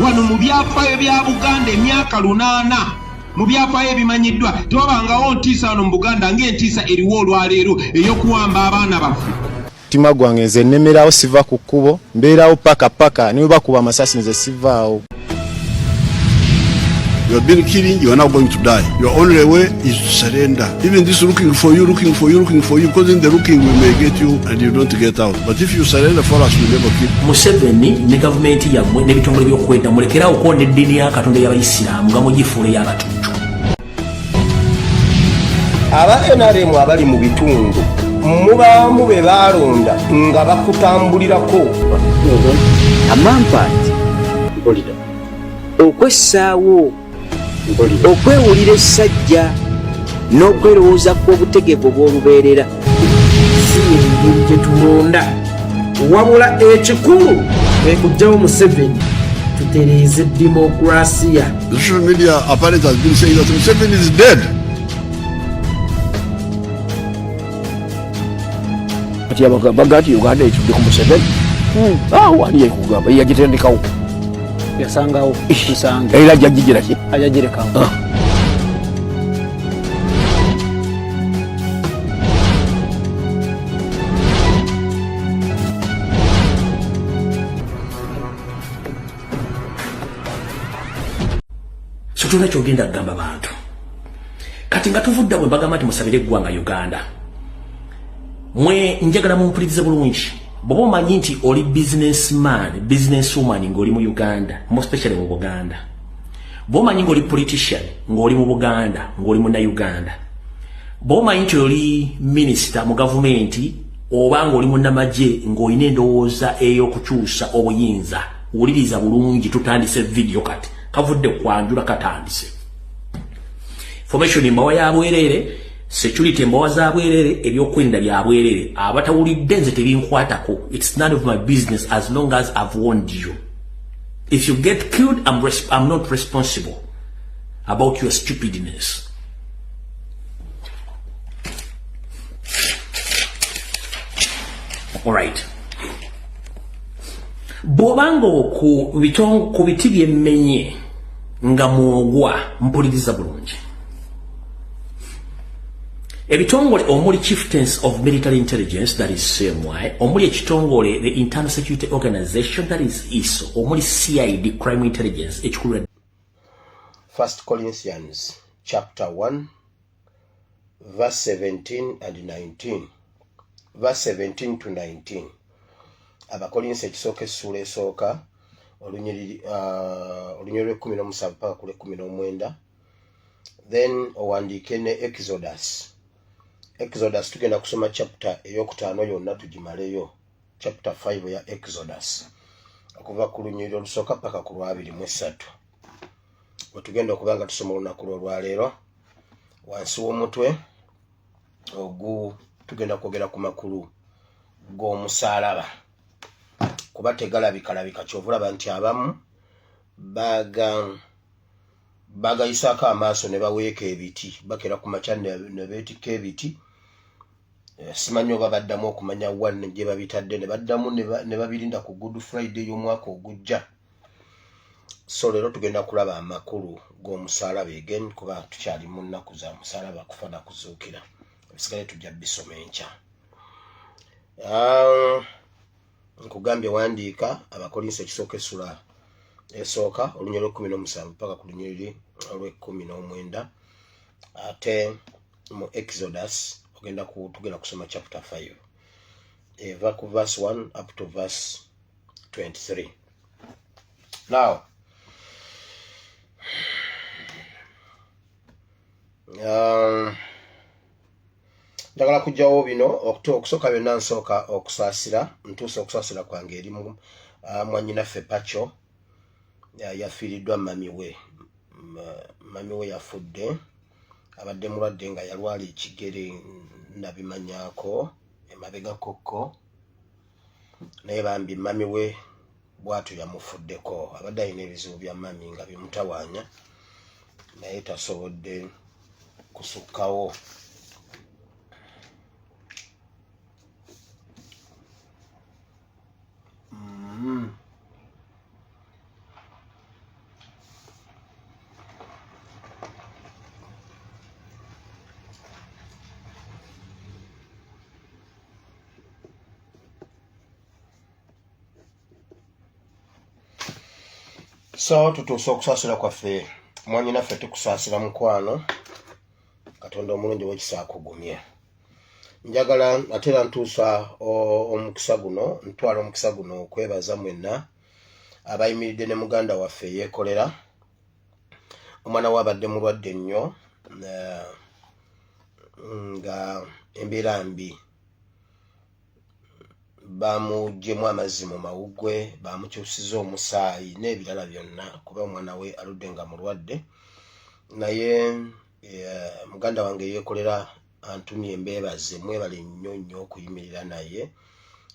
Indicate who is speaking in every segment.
Speaker 1: wano mu byafaayo bya Buganda emyaka 8 mu byafaayo ebimanyiddwa tewabangawo ntiisa wano mu Buganda ng'entiisa eriwo olwaleero ey'okuwamba abaana baffe.
Speaker 2: Mutima gwange nze nnemerawo siva ku kkubo mbeerawo paka niwe bakuba amasasi nze sivaawo.
Speaker 3: You have been killing, you are now going to die. Your only way is to surrender. Even this looking for you, because in the looking we may get you and you don't get out. But if you surrender for us, we never kill.
Speaker 4: Museveni ne government yammwe n'ebitongole by'okwenda mulekerawo okuwona eddiini ya Katonda y'Abayisiraamu nga mugifuula ey'abatujju.
Speaker 5: Aba NRM abali mu bitundu mubaamu be baalonda nga bakutambulirako.
Speaker 6: Amampaati okwessaawo okwewulira essajja n'okwerowooza kw'obutegevu bw'olubeerera
Speaker 7: si engeri gye tulonda wabula ekikulu kwe kuggyawo Museveni tutereeze demokrasiya.
Speaker 3: The social media apparatus has been saying that Museveni is dead.
Speaker 8: Kati abagamba nti Uganda etudde ku Museveni wali yekugamba yagitendekawo
Speaker 7: yasangawo nsanga
Speaker 8: era ajjagigira ki
Speaker 7: ajagirekawo.
Speaker 4: So tuna kyogenda kugamba bantu kati nga tuvudda bwe bagamba nti musabire eggwanga Uganda mwe njagala mumpulirize bulungi. Bw'oba omanyi nti oli businesswoman ng'oli mu Uganda, more especially mu Buganda. Bw'oba omanyi ng'oli politician ng'oli mu Buganda, ng'oli mu Uganda. Bw'oba omanyi nti oli minister mu gavumenti oba ng'oli mu namagye ng'olina endowooza ey'okukyusa obuyinza, wuliriza bulungi tutandise video kati. Kavudde kwanjula katandise. Formation mbawa ya bwerere, security mbawa za bwerere, ebyokwenda bya bwerere. Abatawulidde nze tebinkwatako. It's none of my business as long as I've warned you. If you get killed, I'm not responsible about your stupidness. All right. Bobango ku biti byemmenye nga muogwa mpuliriza bulungi. Ebitongole omuli Chieftains of Military Intelligence, that is Asiimwe, omuli ekitongole the Internal Security Organization, that is ISO, omuli CID Crime Intelligence, ekikulu.
Speaker 5: 1 Corinthians chapter 1 verse 17 and 19. Verse 17 to 19. Abakolinsi ekisooka essula esooka olunyiri 17 paka ku 19. Then owandiike ne Exodus tugenda kusoma chapter eyokutaano yonna tugimaleyo. Chapter 5 ya Exodus okuva ku lunyiri olusooka paka ku 23. Wetugenda okuba nga tusoma olunaku lw'olwaleero wansi w'omutwe tugenda kwogera ku makulu g'omusaalaba kuba tegalabika kyovulaba nti abamu bagayisaako amaaso ne baweeka ebiti bakera ku makya ne beetika ebiti. Simanyi oba baddamu okumanya wane gye babitadde ne baddamu ne babirinda ku Good Friday y'omwaka ogujja. So leero tugenda kulaba amakulu g'omusaalaba again kuba tukyali mu nnaku za musaalaba kufa na kuzuukira. Ebisigaye tujja bisoma enkya. Nkugambye wandiika abakolinsi ekisooka essula esooka olunyiri 17 paka ku lunyiri 19. Ate mu Exodus tugenda kusoma chapter 5 eva ku verse 1 up to verse 23. Now njagala kujjawo bino okusooka byonna nsooka okusaasira ntuusa okusaasira kwange eri mwannyinaffe Pacho yafiiriddwa mami we yafudde abadde mulwadde nga yalwala ekigere nabimanyaako emabega kokko naye bambi mami we bw'atyo yamufuddeko. Abadde alina ebizibu bya mami nga bimutawaanya naye tasobodde kusukkawo. So tutuusa okusaasira kwaffe mwanyi naffe tukusaasira mukwano Katonda omulungi w'ekisa akugumye. Njagala ate era ntuusa omukisa guno ntwala omukisa guno okwebaza mwenna abayimiridde ne muganda waffe yeekolera omwana we abadde mulwadde nnyo nga embeera mbi bamugyemu amazzi mu mawuggwe bamukyusiza omusaayi n'ebirala byonna kuba omwana we aludde nga mulwadde naye muganda wange yeekolera antumye embeebaze mwebale nnyo okuyimirira naye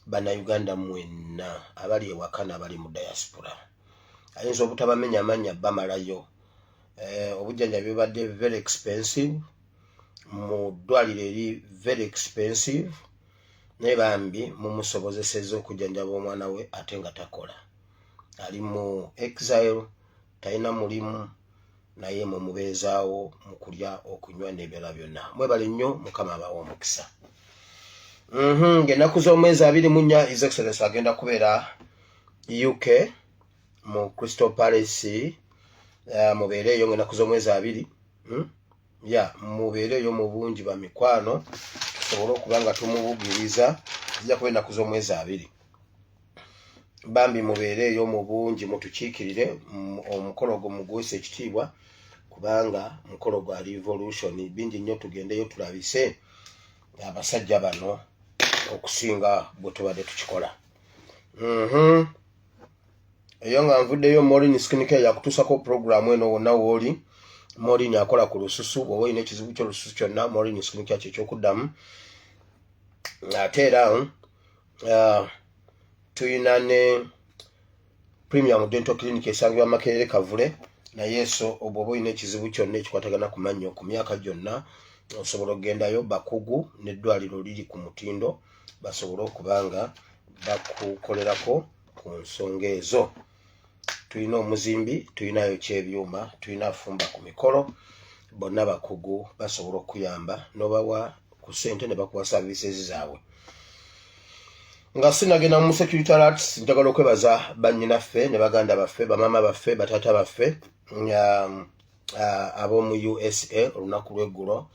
Speaker 5: bannayuganda mwenna abali ewaka n'abali mu diaspora ayinza obutabamenya amannya bamalayo obujjanjabi bubadde very expensive mu ddwaliro eri very expensive naye bambi mumusobozeseza okujjanjaba omwana we ate nga takola ali mu exile talina mulimu naye mumubeezaawo mu kulya okunywa n'ebirala byonna mwebale nnyo mukama abawa omukisa. Ng'ennaku z'omwezi 24 His Excellency agenda kubeera UK mu Crystal Palace mubeereeyo ng'ennaku z'omwezi 2 mubeereeyo mu bungi ba mikwano tusobole okuba nga tumubugiriza zijja kuba ennaku z'omwezi 2 bambi mubeereeyo mu bungi mutukiikirire omukolo gwo muguwesa ekitiibwa kubanga mukolo gwa revolution bingi nnyo tugendeyo tulabise abasajja bano okusinga bwe tubadde tukikola. Eyo nga nvuddeyo Maureen Skinika yakutuusako programu eno wonna wooli Maureen akola ku lususu bw'oba olina ekizibu ky'olususu kyonna Maureen Skinika ky'ekyokuddamu ate era tuyina ne Premium Dental Clinic esangibwa Makerere Kavule naye so bw'oba olina ekizibu kyonna ekikwatagana ku mannyo ku myaka gyonna osobola okugendayo bakugu n'eddwaliro liri ku mutindo basobole okuba nga bakukolerako ku nsonga ezo. Tulina omuzimbi tulinayo kyebyuma tulina afumba ku mikolo bonna bakugu basobola okuyamba n'obawa ku ssente ne bakuwa services zaabwe. Nga sinagenda mu security alerts njagala okwebaza bannyinaffe ne baganda baffe bamama baffe bataata baffe ab'omu USA olunaku lw'eggulo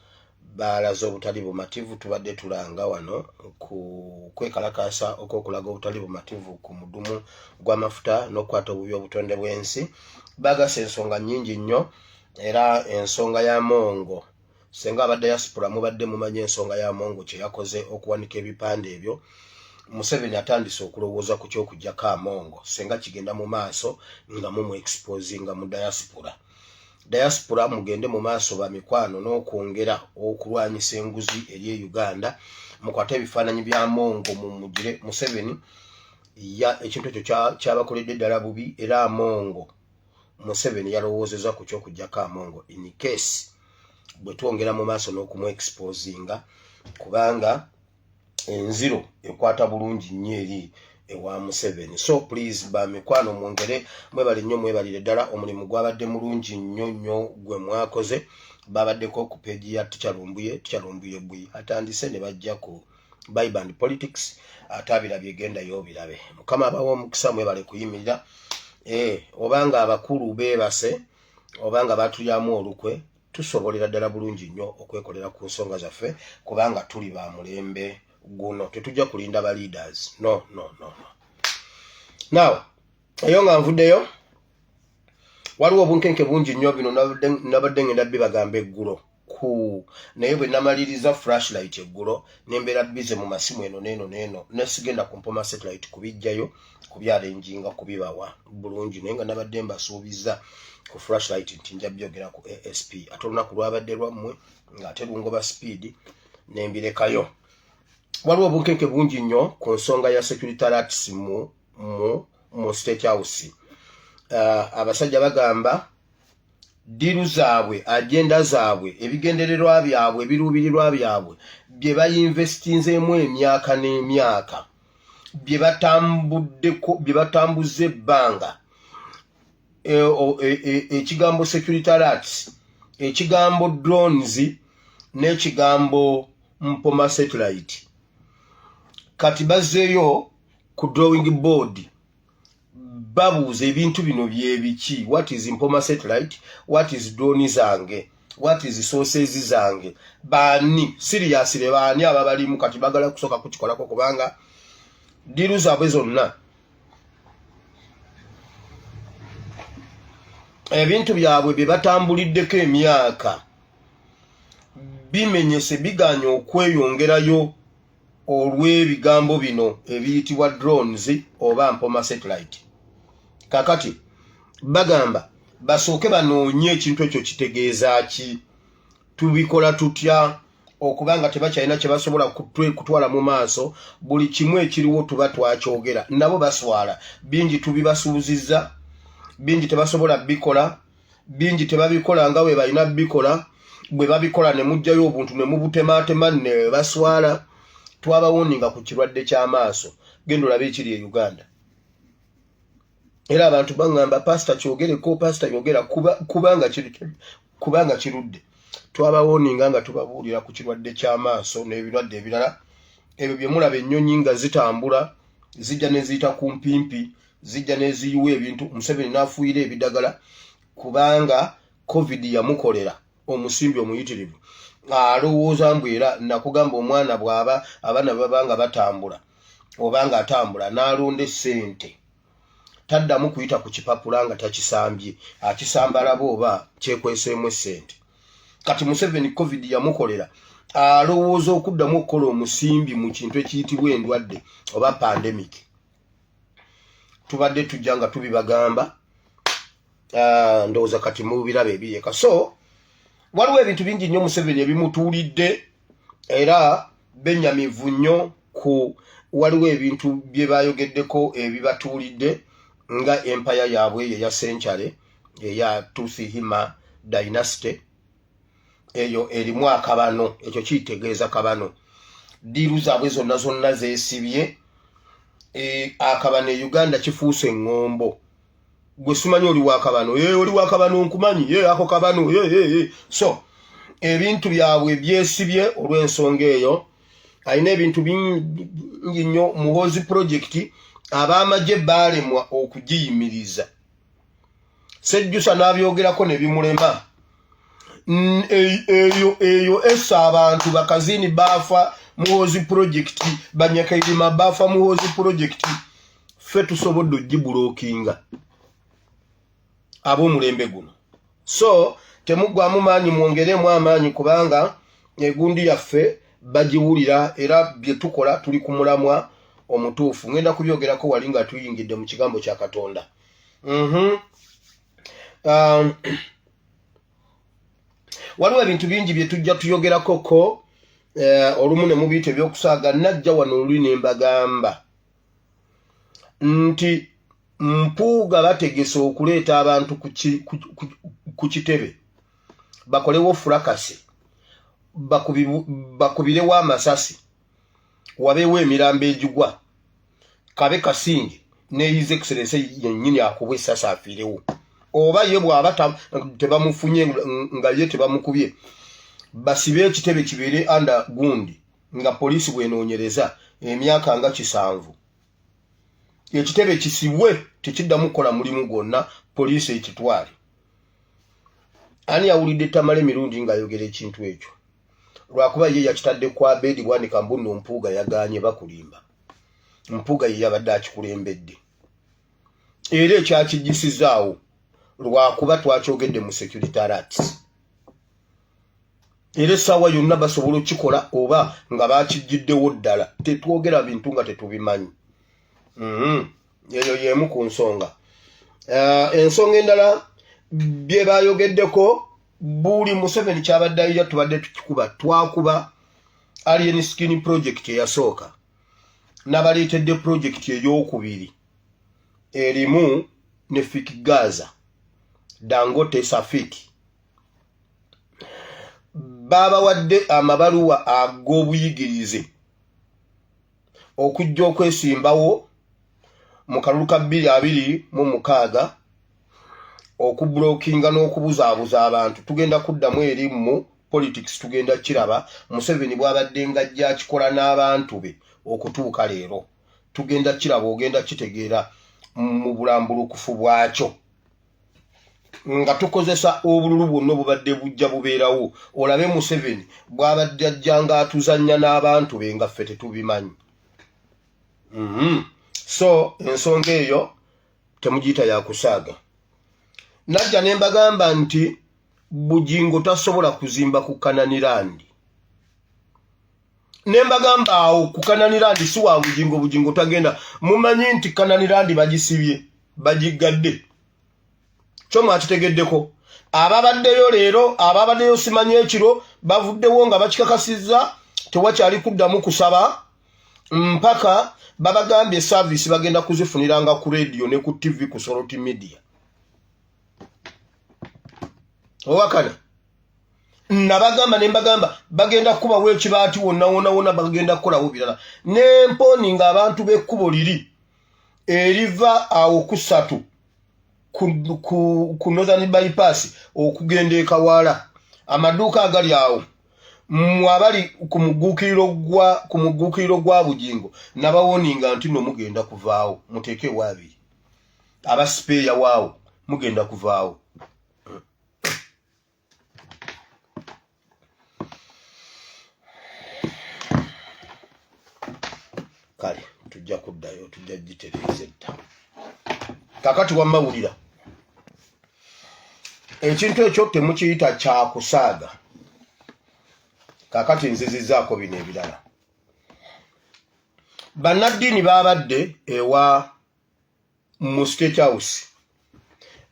Speaker 5: balaze obutali bumativu tubadde tulanga wano ku kwekalakaasa okw'okulaga obutali bumativu ku mudumu gw'amafuta n'okukwata obubi obutonde bw'ensi bagasa ensonga nnyingi nnyo era ensonga ya Mongo senga abadde diaspora mubadde mumanyi ensonga ya Mongo kye yakoze okuwanika ebipande ebyo Museveni atandise okulowooza ku ky'okuggyako Amongo senga kigenda mu maaso nga mumu exposinga mu diaspora mugende mu maaso ba mikwano n'okwongera okulwanyisa enguzi eri e Uganda mukwate ebifaananyi bya Mongo mu mugire Museveni ekintu ekyo kyabakoledde ddala bubi era Amongo Museveni yalowoozeza ku ky'okuggyako Amongo in case bwe twongera mu maaso n'okumu exposinga kubanga enziro ekwata bulungi nnyo eri ewa Museveni. So please ba mikwano mwongere mwebale nnyo mwebalire ddala omulimu gwabadde mulungi nnyo gwe mwakoze babaddeko ku peegi ya tukyalumbuye bwi atandise ne bajja ku Bible and Politics atabira byegendayo birabe mukama abawo omukisa mwebale kuyimirira obanga abakulu beebase obanga batulyamu olukwe tusobolera ddala bulungi nnyo okwekolera ku nsonga zaffe kubanga tuli ba mulembe guno tetujja kulinda ba leaders no. Now eyo nga nvuddeyo waliwo obunkenke bungi nnyo bino nabadde ngenda bibagamba eggulo naye bwe namaliriza flashlight eggulo nembeera bize mu masimu eno neeno nesigenda ku mpoma satellite kubijjayo kubyalenjinga kubibawa bulungi naye nga nabadde mbasuubiza ku flashlight nti nja byogera ku ASP ate olunaku lwabadde lwammwe ng'ate lungoba speed nembirekayo. Waliwo obunkenke bungi nnyo ku nsonga ya security alerts mu State House. Abasajja bagamba diru zaabwe agenda zaabwe ebigendererwa byabwe ebiruubirirwa byabwe bye bayinvestinzeemu emyaka n'emyaka bye batambuze ebbanga ekigambo security alerts ekigambo drones n'ekigambo mpoma satellite kati bazzeeyo ku drawing board babuuza ebintu bino byebiki, what is Mpoma satellite, what is drone zange, what is sources zange, bani seriously bani ababalimu kati bagala kusoka kukikolako kubanga diru zaabwe zonna ebintu byabwe bye batambuliddeko emyaka bimenyese biganya okweyongerayo olw'ebigambo bino ebiyitibwa drones oba Mpoma satellite. Kakati bagamba basooke banoonye ekintu ekyo kitegeeza ki, tubikola tutya okubanga tebakyalina kye basobola kutwala mu maaso, buli kimu ekiriwo tuba twakyogera, nabo baswala bingi tubibasuubizizza, bingi tebasobola bikola, bingi tebabikola nga bwe balina bikola, bwe babikola ne mujjayo obuntu ne mubutemaatema ne baswala. Twabawuninga ku kirwadde ky'amaaso, genda olabe ekiri e Uganda. Era abantu bangamba pastor kyogereko, pastor yogera kubanga kirudde. Twabawuninga nga tubabuulira ku kirwadde ky'amaaso n'ebirwadde ebirala ebyo bye mulaba ennyonyi nga zitambula zijja ne ziyita ku mpimpi, zijja ne ziyiwa ebintu. Museveni n'afuuyira ebidagala kubanga covid yamukolera omusimbi omuyitirivu. Alowooza mbu era nakugamba omwana bw'aba abaana babanga batambula obanga atambula n'alonda essente taddamu kuyita ku kipapula nga takisambye, akisamba alaba oba kyekweseemu essente. Kati Museveni covid yamukolera alowooza okuddamu okukola omusimbi mu kintu ekiyitibwa endwadde oba pandemic. Tubadde tujja nga tubibagamba, ndowooza kati mubiraba ebiyeka. So waliwo ebintu bingi nnyo Museveni ebimutuulidde era benyamivu nnyo ku waliwo ebintu bye bayogeddeko ebibatuulidde nga empire yaabwe eya century eya Tuutte dynasty eyo erimu akabano, ekyo kiyitegeeza kabano. Diiru zaabwe zonna zeesibye, akabano e Uganda kifuuse eŋŋombo. Gwe simanyi oli wakabano, oli wakabano nkumanyi, ako kabano, So ebintu byabwe byesibye olw'ensonga eyo. Alina ebintu bingi nnyo. Muhoozi project ab'amagye baalemwa okugiyimiriza. Sejjusa n'abyogerako ne bimulema. Eyo essa abantu bakazini baafa Muhoozi project, Banyakairima baafa Muhoozi project. Ffe tusobodde ogibulookinga ab'omulembe guno. So temuggwamu maanyi, mwongeremu amaanyi kubanga egundi yaffe bagiwulira era bye tukola tuli ku mulamwa omutuufu. Ngenda kubyogerako wali nga tuyingidde mu kigambo kya Katonda. Waliwo ebintu bingi bye tujja tuyogerakoko olumu ne mubiyita ebyokusaaga. Najja wano oluli ne mbagamba nti Mpuuga bategese okuleeta abantu ku kitebe bakolewo furakasi, bakubirewo amasasi, wabeewo emirambo egigwa, Kabe Kasinge ne His Excellency yennyini akubwe essasi afiirewo, oba ye bw'aba tebamufunye nga ye tebamukubye, basibe ekitebe kibeere under gundi nga poliisi bw'enoonyereza emyaka nga 7. Ekitebe kisibwe tekiddamu kukola mulimu gwonna, poliisi ekitwale. Ani yawulidde Tamale mirundi ng'ayogera ekintu ekyo? Lwakuba ye yakitadde kwa bedi bwanika mbuno Mpuuga yagaanye bakulimba. Mpuuga ye yabadde akikulembedde. Era ekyakiggisizaawo lwakuba twakyogedde mu security alerts. Era essaawa yonna basobola okikola oba nga baakigiddewo ddala. Tetwogera bintu nga tetubimanyi. Eyo yemu ku nsonga. Ensonga endala bye bayogeddeko, buli Museveni kyabadde ayija tubadde tukikuba. Twakuba Alien Skin Project eyasooka, n'abaleetedde project ey'okubiri erimu ne Fiki Gaza, Dangote Safiki. Babawadde amabaluwa ag'obuyigirize okujja okwesimbawo mu kalulu ka 2026 okubulookinga n'okubuzaabuza abantu. Tugenda kuddamu eri mu politics, tugenda kiraba Museveni bw'abadde nga ajja akikola n'abantu be okutuuka leero. Tugenda kiraba, ogenda kitegeera. mu bulambulukufu bwakyo nga tukozesa obululu bwonna obubadde bujja bubeerawo olabe Museveni bw'abadde ajjanga atuzannya n'abantu be nga ffe tetubimanyi. So ensonga eyo temugiyita yakusaaga. Najja ne mbagamba nti Bujingo tasobola kuzimba ku Kananirandi. Ne mbagamba awo ku Kananirandi si wa Bujingo, Bujingo tagenda. Mumanyi nti Kananirandi bagisibye bagigadde. Kyo mwakitegeddeko. Ababaddeyo leero ababaddeyo simanyi ekiro bavuddewo nga bakikakasizza tewakyali kuddamu kusaba mpaka babagambye service bagenda kuzifuniranga ku radio ne ku TV ku Soroti Media. Owakana nabagamba ne mbagamba bagenda kuba wekibaati wonna bagenda kukolawo birala ne mponi nga abantu b'ekkubo liri eriva awo kusatu ku Northern Bypass okugenda Kawala amaduuka agali awo mwabali ku mugguukiriro gwa Bujingo nabawoninga nti no mugenda kuvaawo muteeke waabiri abasipeeya waawo mugenda kuvaawo. Kale tujja kuddayo tujja gitereeza edda. Kakati wamawulira ekintu ekyo temukiyita kyakusaaga. Kakati nzizizaako bino ebirala. Bannaddiini babadde ewa mu State House.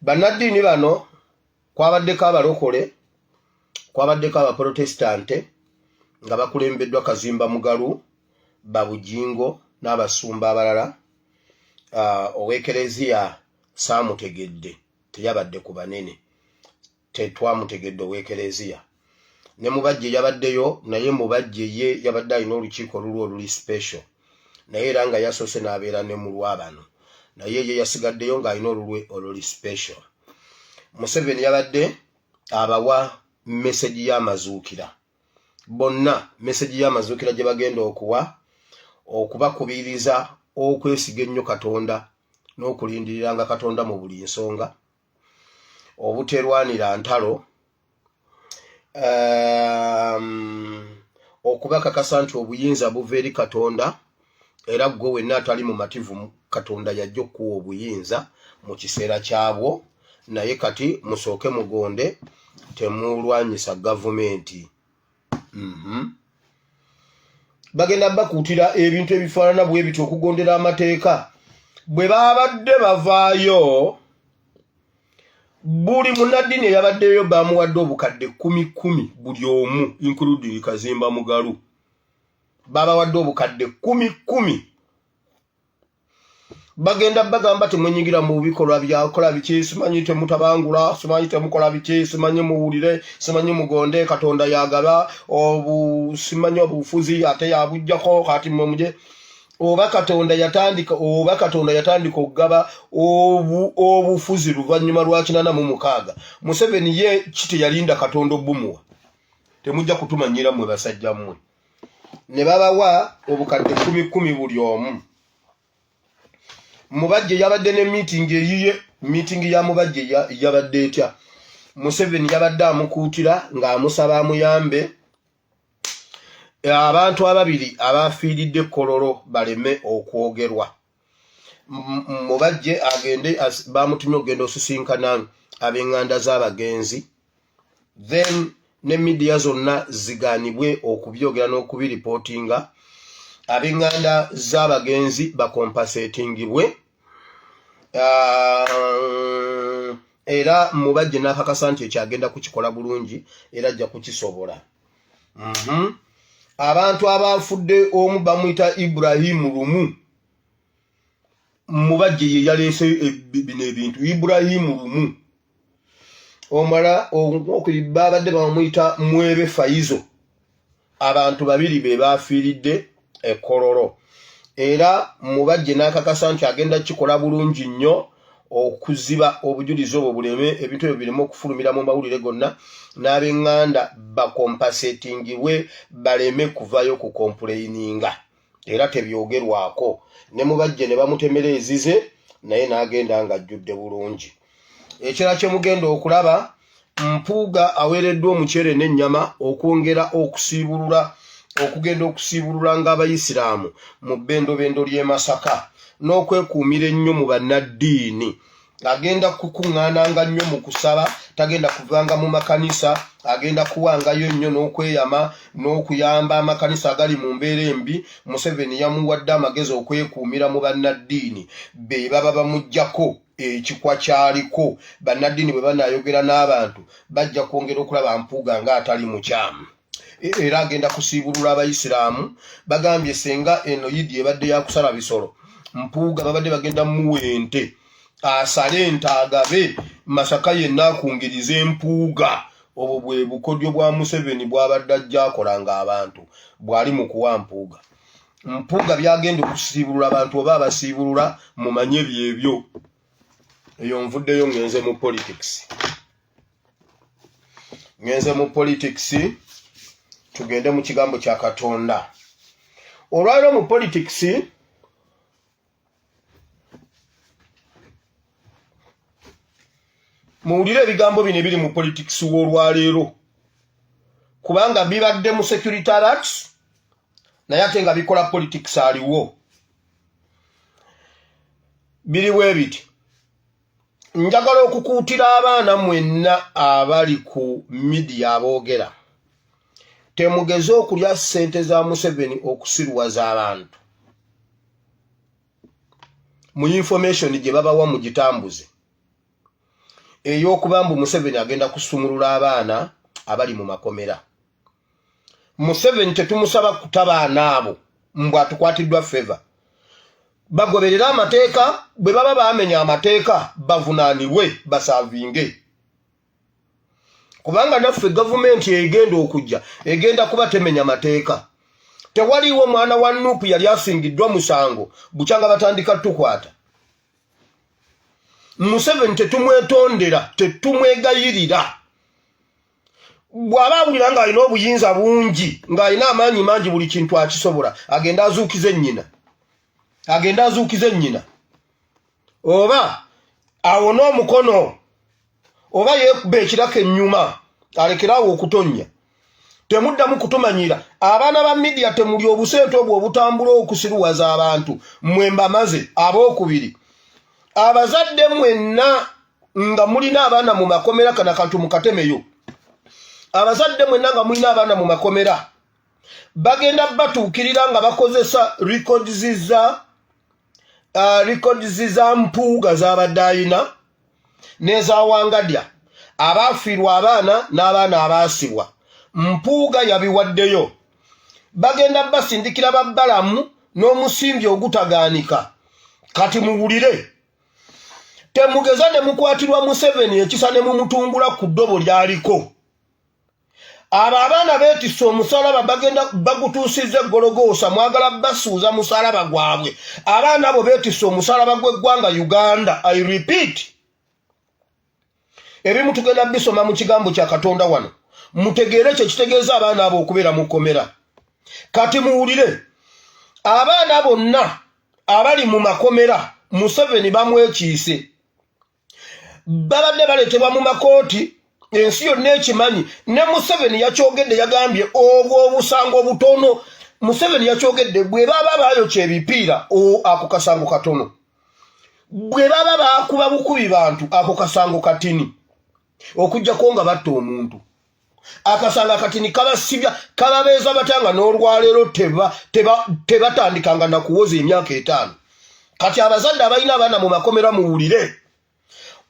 Speaker 5: Bannaddiini bano kwabaddeko abalokole, kwabaddeko abaprotestante nga bakulembeddwa Kazimba Mugalu, Babujingo n'abasumba abalala. Owekereziya saamutegedde teyabadde ku banene tetwamutegedde owekereziya. Ne mubajje yabaddeyo naye mubajje ye yabadde alina olukiiko oluli special naye era nga yasoose n'abeera ne mu lwabano naye ye yasigaddeyo ng'alina oluli special. Museveni yabadde abawa message y'amazuukira bonna message y'amazuukira gye bagenda okuwa okubakubiriza okwesiga ennyo Katonda n'okulindiriranga Katonda mu buli nsonga obuterwanira ntalo okubakakasa nti obuyinza buva eri Katonda era gwe wenna atali mu mativu Katonda yajja okuwa obuyinza mu kiseera kyabwo naye kati musooke mugonde temulwanyisa gavumenti. Bagenda bakuutira ebintu ebifaanana bwe bityo okugondera amateeka bwe babadde bavaayo. Buli munnaddiini eyabaddeyo bamuwadde obukadde 10 buli omu including Kazimba Mugalu babawadde obukadde 10. Bagenda bagamba temwenyingira mu bikolwa byakola biki simanyi temutabangula simanyi temukola biki simanyi muwulire simanyi mugonde Katonda yagaba simanyi obufuzi ate yabujjako kati mumuje oba Katonda yatandika okugaba obufuzi luvannyuma lwa 86. Museveni ye kiti yalinda Katonda obumuwa temujja kutumanyira mwe basajja mmwe ne babawa obukadde 10 buli omu. Mubajje yabadde ne meeting ya mubajje yabadde etya. Museveni yabadde amukuutira ng'amusaba amuyambe abantu ababiri abafiiridde Kololo baleme okwogerwa. Mubajje agende bamutumye okugenda osisinkana ab'eŋŋanda z'abagenzi then ne media zonna zigaanibwe okubyogera n'okubiripootinga ab'eŋŋanda z'abagenzi bakompasetingibwe. Era mubajje n'akakasa nti ekyagenda kukikola bulungi era ajja kukisobola. Abantu abafudde omu bamuyita Ibrahimu Lumu mubajje ye yaleese bino ebintu Ibrahimu Lumu omala babadde bamuyita Mwebe Faizo. Abantu babiri be bafiiridde Kololo era mubajje n'akakasa nti agenda kikola bulungi nnyo okuziba obujulizi obwo buleme ebintu ebyo bireme okufulumira mu mawulire gonna n'ab'eŋŋanda bakompasetingibwe baleme kuvayo ku complaininga era tebyogerwako. Ne mubajje ne bamutemera ezize naye n'agenda nga ajjudde bulungi. Ekirala kye mugenda okulaba, Mpuuga aweereddwa omuceere n'ennyama okwongera okugenda okusiibulula ng'Abayisiraamu mu bbendobendo ly'e Masaka n'okwekuumira ennyo mu bannaddiini. Agenda kukuŋŋaananga nnyo mu kusaba, tagenda kuvanga mu makanisa, agenda kuwangayo nnyo n'okweyama n'okuyamba amakanisa agali mu mbeera embi. Museveni yamuwadde amagezi okwekuumira mu bannaddiini, be baba bamuggyako ekikwa kyaliko. Bannaddiini bwe banayogera n'abantu bajja kwongera okulaba Mpuuga ng'atali mukyamu. Era agenda kusiibulula Abayisiraamu. Bagambye senga eno yidi ebadde yakusala bisolo, Mpuuga babadde bagenda muwa ente, asale ente agabe, Masaka yenna akungirize Mpuuga. Obwo bwe bukodyo bwa Museveni bw'abadde ajja akolanga abantu bw'ali mu kuwa Mpuuga. Mpuuga byagenda okusiibulula abantu oba abasiibulula mumanye byebyo. Eyo nvuddeyo ngenze mu politics. Ngenze mu politics, tugende mu kigambo kya Katonda. Olwaleero mu politics muwulire ebigambo bino ebiri mu politics w'olwaleero, kubanga bibadde mu security alert naye ate nga bikola politics aliwo. Biriwo ebiti. Njagala okukuutira abaana mwenna abali ku media aboogera, temugeze okulya ssente za Museveni okusiruwaza abantu. Mu information gye babawa mu gitambuze ey'okuba mbu Museveni agenda kusumulula abaana abali mu makomera. Museveni tetumusaba kutabaana abo mbu atukwatiddwa favor. Bagoberera amateeka, bwe baba baamenya amateeka bavunaanibwe basaavinge. Kubanga naffe gavumenti egenda okujja egenda kuba temenya amateeka. Tewaliwo mwana wa Nuupu yali asingiddwa musango bukyanga batandika tukwata. Museveni tetumwetondera, tetumwegayirira. Bw'aba awulira ng'alina obuyinza bungi, ng'alina amaanyi mangi buli kintu akisobola, agenda azuukize nnyina. Oba awona omukono, oba yeekuba ekiraka ennyuma, alekerawo okutonnya. Temuddamu kutumanyira. Abaana ba media temuli obusente obwo obutambula okusiruwaza abantu. Mmwe mbamaze abookubiri. Abazadde mwenna nga mulina abaana mu makomera, kana kantu mukatemeyo. Abazadde mwenna nga mulina abaana mu makomera, bagenda batuukirira nga bakozesa records za Mpuuga z'abadde ayina n'eza Wangadya, abaafiirwa abaana n'abaana abaasibwa. Mpuuga yabiwaddeyo. Bagenda basindikira babbalamu n'omusimbi ogutagaanika. Kati muwulire, temugeza ne mukwatirwa Museveni ekisa ne mumutungula ku ddobo lyaliko. Abo abaana beetisse omusalaba bagenda bagutuusizza eggologoosa, mwagala basuuza musalaba gwabwe. Abaana abo beetisse omusalaba gw'eggwanga Uganda. I repeat. Ebimu tugenda bisoma mu kigambo kya Katonda wano. Mutegeere kye kitegeeza abaana abo okubeera mu kkomera. Kati muwulire, abaana bonna abali mu makomera Museveni bamwekiise. Babadde baleetebwa mu makooti, ensi yonna ekimanyi. Ne Museveni yakyogedde, yagambye obwo obusango butono. Museveni yakyogedde, bwe baba baayokya ebipiira, ako kasango katono. Bwe baba baakuba bukubi bantu, ako kasango katini. Okujjako nga batta omuntu. Akasanga katini kabasibya, kababeeza batanga n'olwaleero tebatandikanga na kuwoza emyaka 5. Kati abazadde abalina abaana mu makomera muwulire.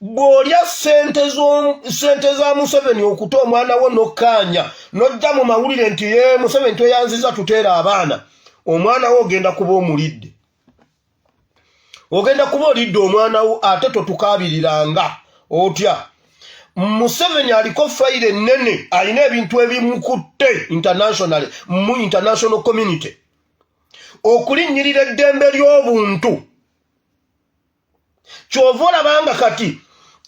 Speaker 5: Bw'olya ssente za Museveni okuta omwana wo n'okkaanya, n'ojja mu mawulire nti Museveni tweyanziza tuteera abaana, omwana wo ogenda kuba omulidde. Ogenda kuba olidde omwana wo ate totukaabiriranga otya. Museveni aliko fayire nnene, alina ebintu ebimukutte mu international community. Okulinnyirira eddembe ly'obuntu. Kyova olabanga kati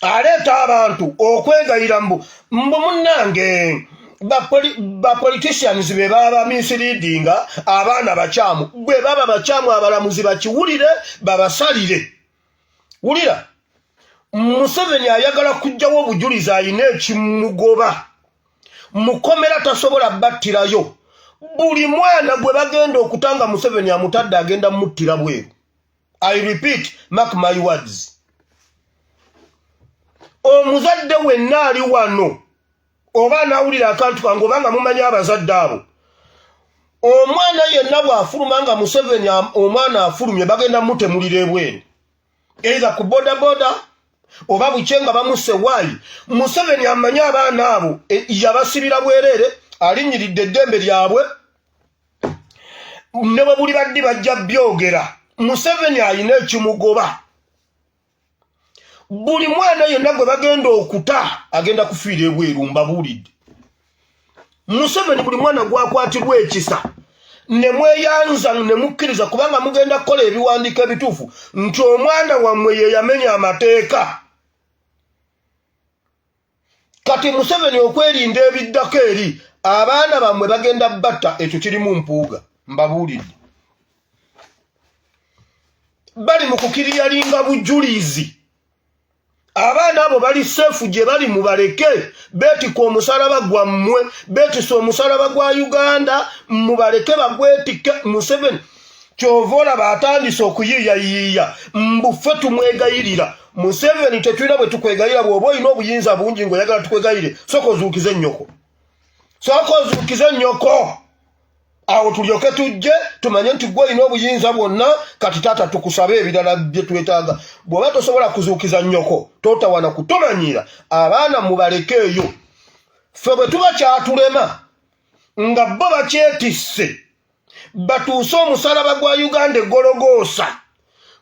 Speaker 5: aleeta abantu okwegayira mbu munnange ba politicians be baba misleadinga abaana bakyamu. Bwe baba bakyamu abalamuzi bakiwulire babasalire. Wulira Museveni ayagala kujjawo obujulizi ayina ekimugoba mukomera tasobola battirayo buli mwana gwe bagenda okutanga Museveni amutadde agenda muttira bweru. I repeat, mark my words. Omuzadde wenna ali wano oba nawulira akantu kange obanga mumanya abazadde abo omwana yenna bw'afulumanga Museveni omwana afulumye bagenda mutemulira ebweru either ku bodaboda oba bucyenga bamusse waayi. Museveni amanya abaana abo yabasibira bwerere alinyiridde eddembe lyabwe ne bwe buli baddi bajja byogera. Museveni ayina ekimugoba buli mwana yenna gwe bagenda okuta agenda kufiira ebweru mbabuulidde. Museveni buli mwana gwakwatirwa ekisa ne mweyanza ne mukkiriza kubanga mugenda kukola ebiwandiiko ebituufu nti omwana wammwe ye yamenya amateeka. Kati Museveni okwerinda ebiddako eri abaana bammwe bagenda batta ekyo kirimu mpuuga mbabuulidde. Bali mu kukiriyalinga bujulizi. Abaana abo bali seefu gye bali mubaleke beetika omusalaba gwammwe beetisa omusalaba gwa Uganda mubaleke bagwetike. Museveni kyova olaba atandise okuyiiyayiiya mbuffe tumwegayirira. Museveni tetulina bwe tukwegayira bw'oba olina obuyinza bungi ng'oyagala tukwegayire sooka ozuukize nnyoko. Sooka ozuukize nnyoko awo tulyoke tujje tumanye nti gwe olina obuyinza bwonna kati taata tukusabe ebirala bye twetaaga. Bw'oba tosobola kuzuukiza nnyoko totawana kutomanyira abaana mubalekeeyo. Ffe bwe tuba kyatulema nga bo bakyetisse batuuse omusalaba gwa Uganda egologoosa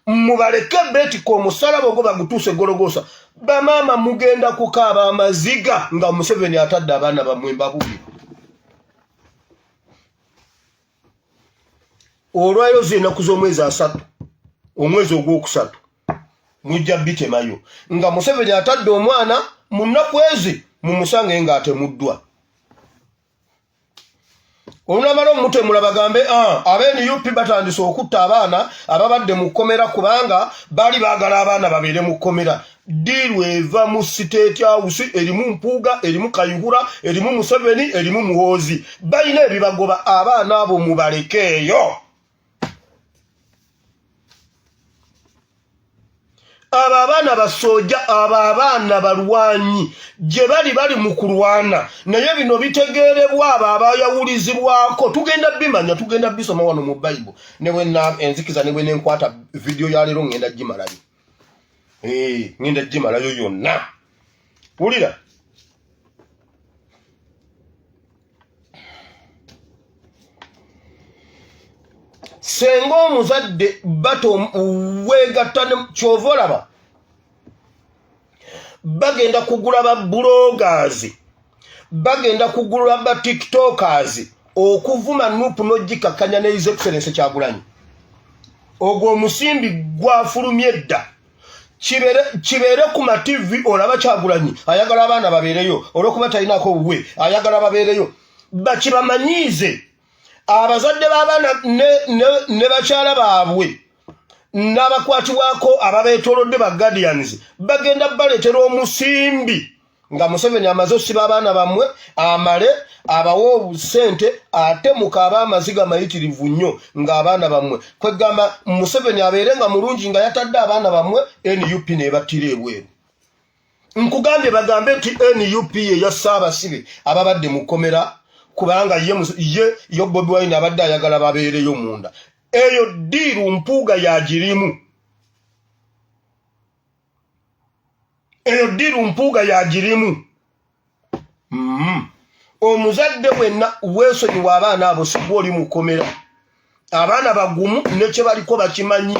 Speaker 5: mubaleke beetika omusalaba ogwo bagutuuse egologoosa. Bamaama mugenda kukaaba amaziga nga Museveni atadde abaana bammwe mbabuulire. Olwayo z'ennaku z'omwezi 3 omwezi ogwokusatu mujja bitemayo nga Museveni atadde omwana mu nnaku ezi mumusange nga atemuddwa. Olunamala omutemula bagambe ab'NUP batandise okutta abaana ababadde mu kkomera kubanga baali baagala abaana babeere mu kkomera. Diiru eva mu State House erimu mpuuga erimu kayihura erimu Museveni erimu muhoozi balina ebibagoba. Abaana abo mubalekeeyo. Aba abaana basojja aba abaana balwanyi gye bali mu kulwana naye bino bitegeerebwa abo abayawulizibwako tugenda bimanya tugenda bisoma wano mu Bible newe na enzikiza newe nenkwata video ya leero ngenda gimalayo ngenda gimalayo yonna. Wulira senga omuzadde bato weegatta kyova olaba bagenda kugula ba bloggers bagenda kugula ba tiktokers okuvuma nupu n'ogikakkanya ne His Excellency Kyagulanyi. Ogwo omusimbi gwafulumye edda kibeere ku ma TV olaba Kyagulanyi ayagala abaana babeereyo olwokuba talinaako buwe ayagala babeereyo bakibamanyiize. Abazadde b'abaana ne bakyala baabwe n'abakwatibwako ababeetoolodde ba Guardians bagenda baleetera omusimbi nga Museveni amaze osiba abaana bammwe amale abawa obusente ate mukaaba amaziga mayitirivu nnyo ng'abaana bammwe kwegamba Museveni abeere nga mulungi nga yatadde abaana bammwe NUP neebattira ebweru. Nkugambye bagambe nti NUP ye ya Ssaabasibe ababadde mu kkomera kubanga ye Bobi Wine abadde ayagala babeereyo munda. Eyo diiru mpuuga yagirimu. Eyo diiru mpuuga yagirimu. Omuzadde wenna weesonyiwa abaana abo sigwa oli mu kkomera. Abaana bagumu ne kye baliko bakimanyi.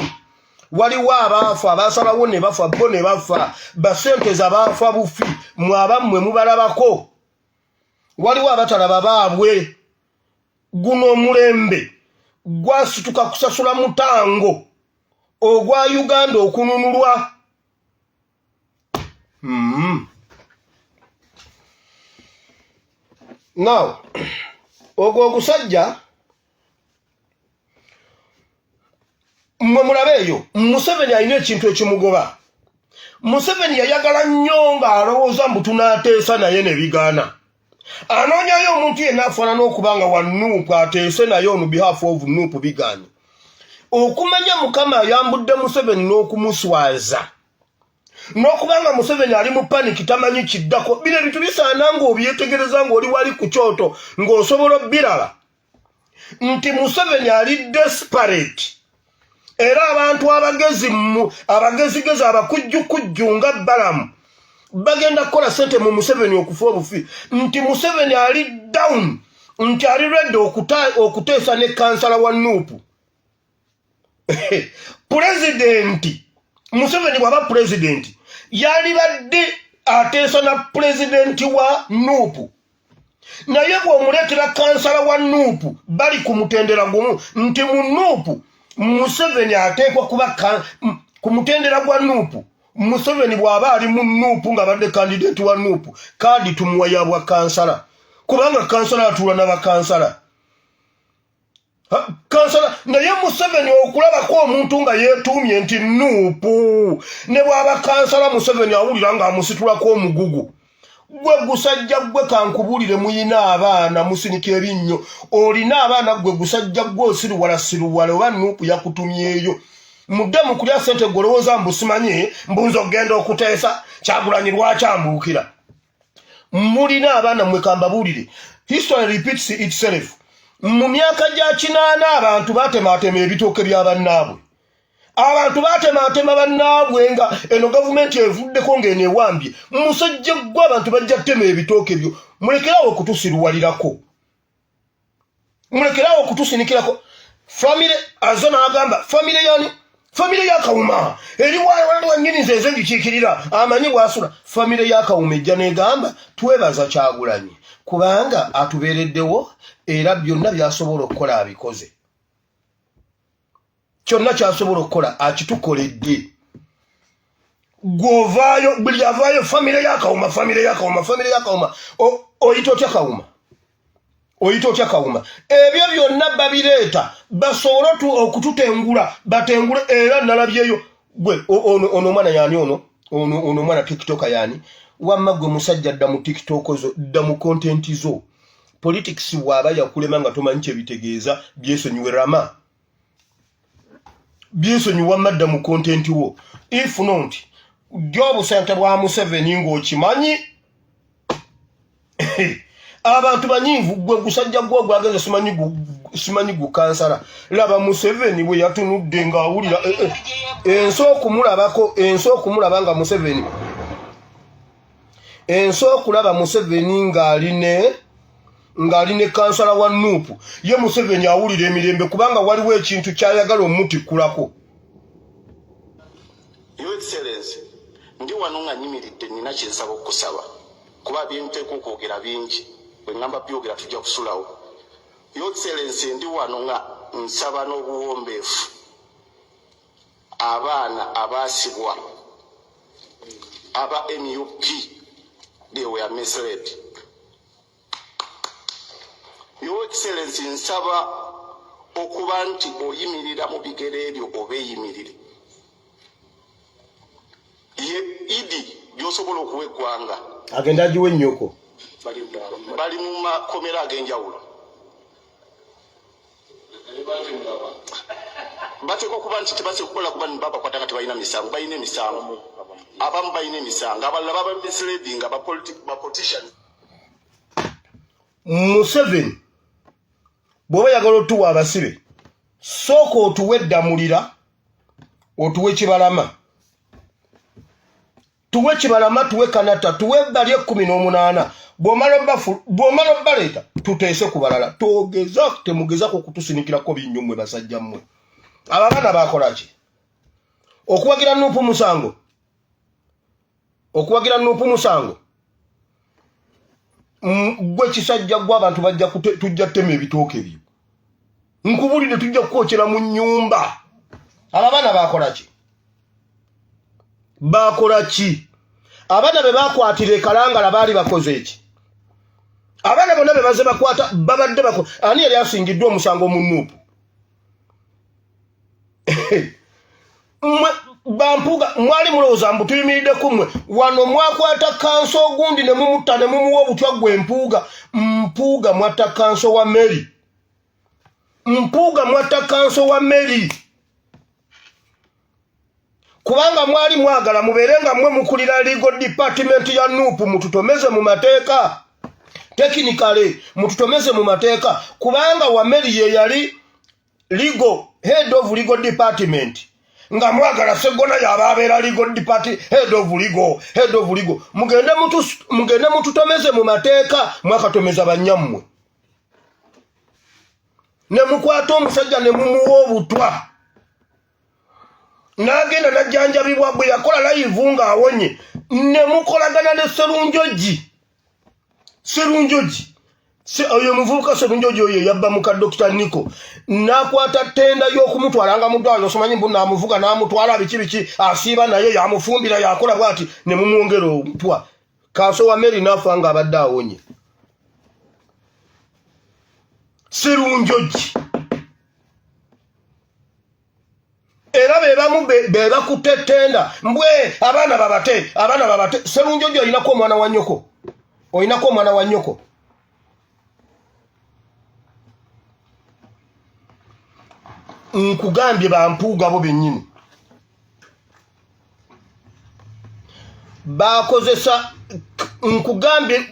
Speaker 5: Waliwo abaafa abaasalawo ne bafa bo ne bafa basenteze abaafa bufi mwabammwe mubalabako. Waliwo abatalaba baabwe. Guno omulembe gwasituka kusasula mutango ogwa Uganda okununulwa. Now ogwo ogusajja mmwe mulabeeyo Museveni alina ekintu ekimugoba. Museveni yayagala nnyo ng'alowooza mbu tunaateesa naye ne bigaana. Anoonyayo omuntu yenna afaanana okubanga wa Nuupu ateese naye on behalf of Nuupu bigaanye. Okumanya Mukama ayambudde Museveni n'okumuswaza. N'okubanga Museveni ali mu paniki tamanyi kiddako. Bino ebintu bisaana ng'obyetegereza ng'oli wali ku kyoto ng'osobola birala. Nti Museveni ali desperate. Era abantu abagezigezi abakujjukujju nga Balamu bagenda kukola sente mu Museveni okufa obufi. Nti Museveni ali down. Nti ali ready okuteesa ne kansala wa Nuupu. Presidenti Museveni bwaba presidenti yali badde ateesa na presidenti wa Nuupu. Naye bw'omuleetera kansala wa Nuupu bali kumutendera gumu. Nti mu Nuupu Museveni ateekwa kuba ku mutendera gwa Nuupu. Museveni bw'aba ali mu Nuupu nga badde kandidati wa Nuupu kaadi tumuwa ya bwa kansala. Kubanga kansala atuula n'abakansala. Kansala naye Museveni okulabako omuntu nga yeetuumye nti Nuupu. Ne bw'aba kansala Museveni awulira ng'amusitulako omugugu. Gwe gusajja gwe kankubuulire muyina abaana musinika ebinnyo. Olina abaana gwe gusajja gwe osiruwala oba Nuupu yakutumyeeyo. Mudde mu kulya ssente golowooza mbu simanyi mbunza ogenda okuteesa Kyagulanyi lwakyambuukira. Mulina abaana mwe kambabuulire. History repeats itself. Mu myaka gya 80 abantu batematema ebitooke bya bannaabwe. Abantu batematema bannaabwe nga eno gavumenti evuddeko ng'eneewambye. Musajja gwe abantu bajja ttema ebitooke byo. Mulekerawo okutusiruwalirako. Mulekerawo okutusinikirako. Family azona agamba family yani family ya Kawuma eri wanyini nze ngikiikirira amanyi bwasula. Family ya Kawuma ejja negamba twebaza Kyagulanyi kubanga atubeereddewo era byonna byasobola okukola abikoze. Kyonna kyasobola okukola akitukoledde. Govaayo buli avaayo family ya Kawuma oyita otya Kawuma. Oyita otya Kawuma. Ebyo byonna babireeta basobola okututengula batengule era nalabyeyo gwe ono mwana yani ono mwana TikToker yani wamma gwe musajja dda mu TikTok zo dda mu content zo. Politics waba yakulema nga tomanyi kye bitegeeza byesonyiwe rama. Byesonyiwa madda mu content wo. If not Jobu sente bwa Museveni ng'okimanyi. Abantu banyivu gwe gusajja gwo gwageze simanyi gukansala. Laba Museveni bwe yatunudde ng'awulira ensookumulaba nga Museveni. Ensookulaba Museveni ng'aline kansala wa Nuupu. Ye Museveni awulira emirembe kubanga waliwo ekintu kyayagala omutikulako.
Speaker 9: Your Excellency, ndi wano nga nyimiridde nina kye nsaba okusaba. Kuba binteeka okwogera bingi. Bwe ngamba byogera tujja kusulawo. Your Excellency, ndi wano nga nsaba n'obuwombeefu abaana abaasibwa aba MUP they were misled. Your Excellency, nsaba okuba nti oyimirira mu bigere ebyo obeeyimirire. Ye idi byosobola okuwa eggwanga.
Speaker 5: Agenda agiwe nnyoko.
Speaker 9: Bali mu makomera ag'enjawulo. Bateeka okuba nti tebasobola kukola kuba babakwata nga tebalina misango. Balina emisango. Abamu balina emisango. Abalala baba misleading ba politician.
Speaker 5: Museveni bw'oba yagala otuwa abasibe sooka otuwe eddamulira otuwe Kibalama. Tuwe Kibalama tuwe Kanata tuwe bali 18 bw'omala baleeta tuteese ku balala temugezako kutusinikirako binnyo mmwe basajja mmwe. Abo abaana bakola ki? Okuwagira Nuupu musango gwe kisajja gwe abantu bajja tujja ttema ebitooke byo. Nkubulire tujja kukookera mu nnyumba. Abo abaana bakola ki? Abaana be bakwatira ekalangala baali bakoze eki? Abaana bonna be baze bakwata babadde ani yali asingiddwa omusango mu Nuupu? bampuga mwali mulowooza mbu tuyimiridde kumwe wano mwakwata kanso ogundi ne mumutta ne mumuwa obutwa gwe mpuuga mwatta kanso wa Mary mpuuga mwatta kanso wa Mary kubanga mwali mwagala mubeerenga mmwe mukulira legal department ya Nuupu mututomeze mu mateeka technically mututomeze mu mateeka kubanga wa Mary ye yali head of legal department nga mwagala segona yababeera legal department head of legal mugende mututomeze mu mateeka mwakatomeza banyammwe ne mukwata omusajja ne mumuwa obutwa n'agenda n'ajjanjabibwa bwe yakola live nga awonye ne mukolagana ne Serunjoji oyo muvubuka Serunjoji oyo yabba muka Dr. Nico n'akwata tenda y'okumutwala nga mudwalo somanyi mbu n'amuvuga n'amutwala biki asiiba naye yamufumbira yakola bwati ne mumwongera obutwa Kanso wa Mary n'afa nga abadde awonye Serunjoji era beba kutetenda mbwe abana babate Serunjoji oyinako omwana wa nnyoko nkugambye bampuuga bo bennyini bakozesa nkugambye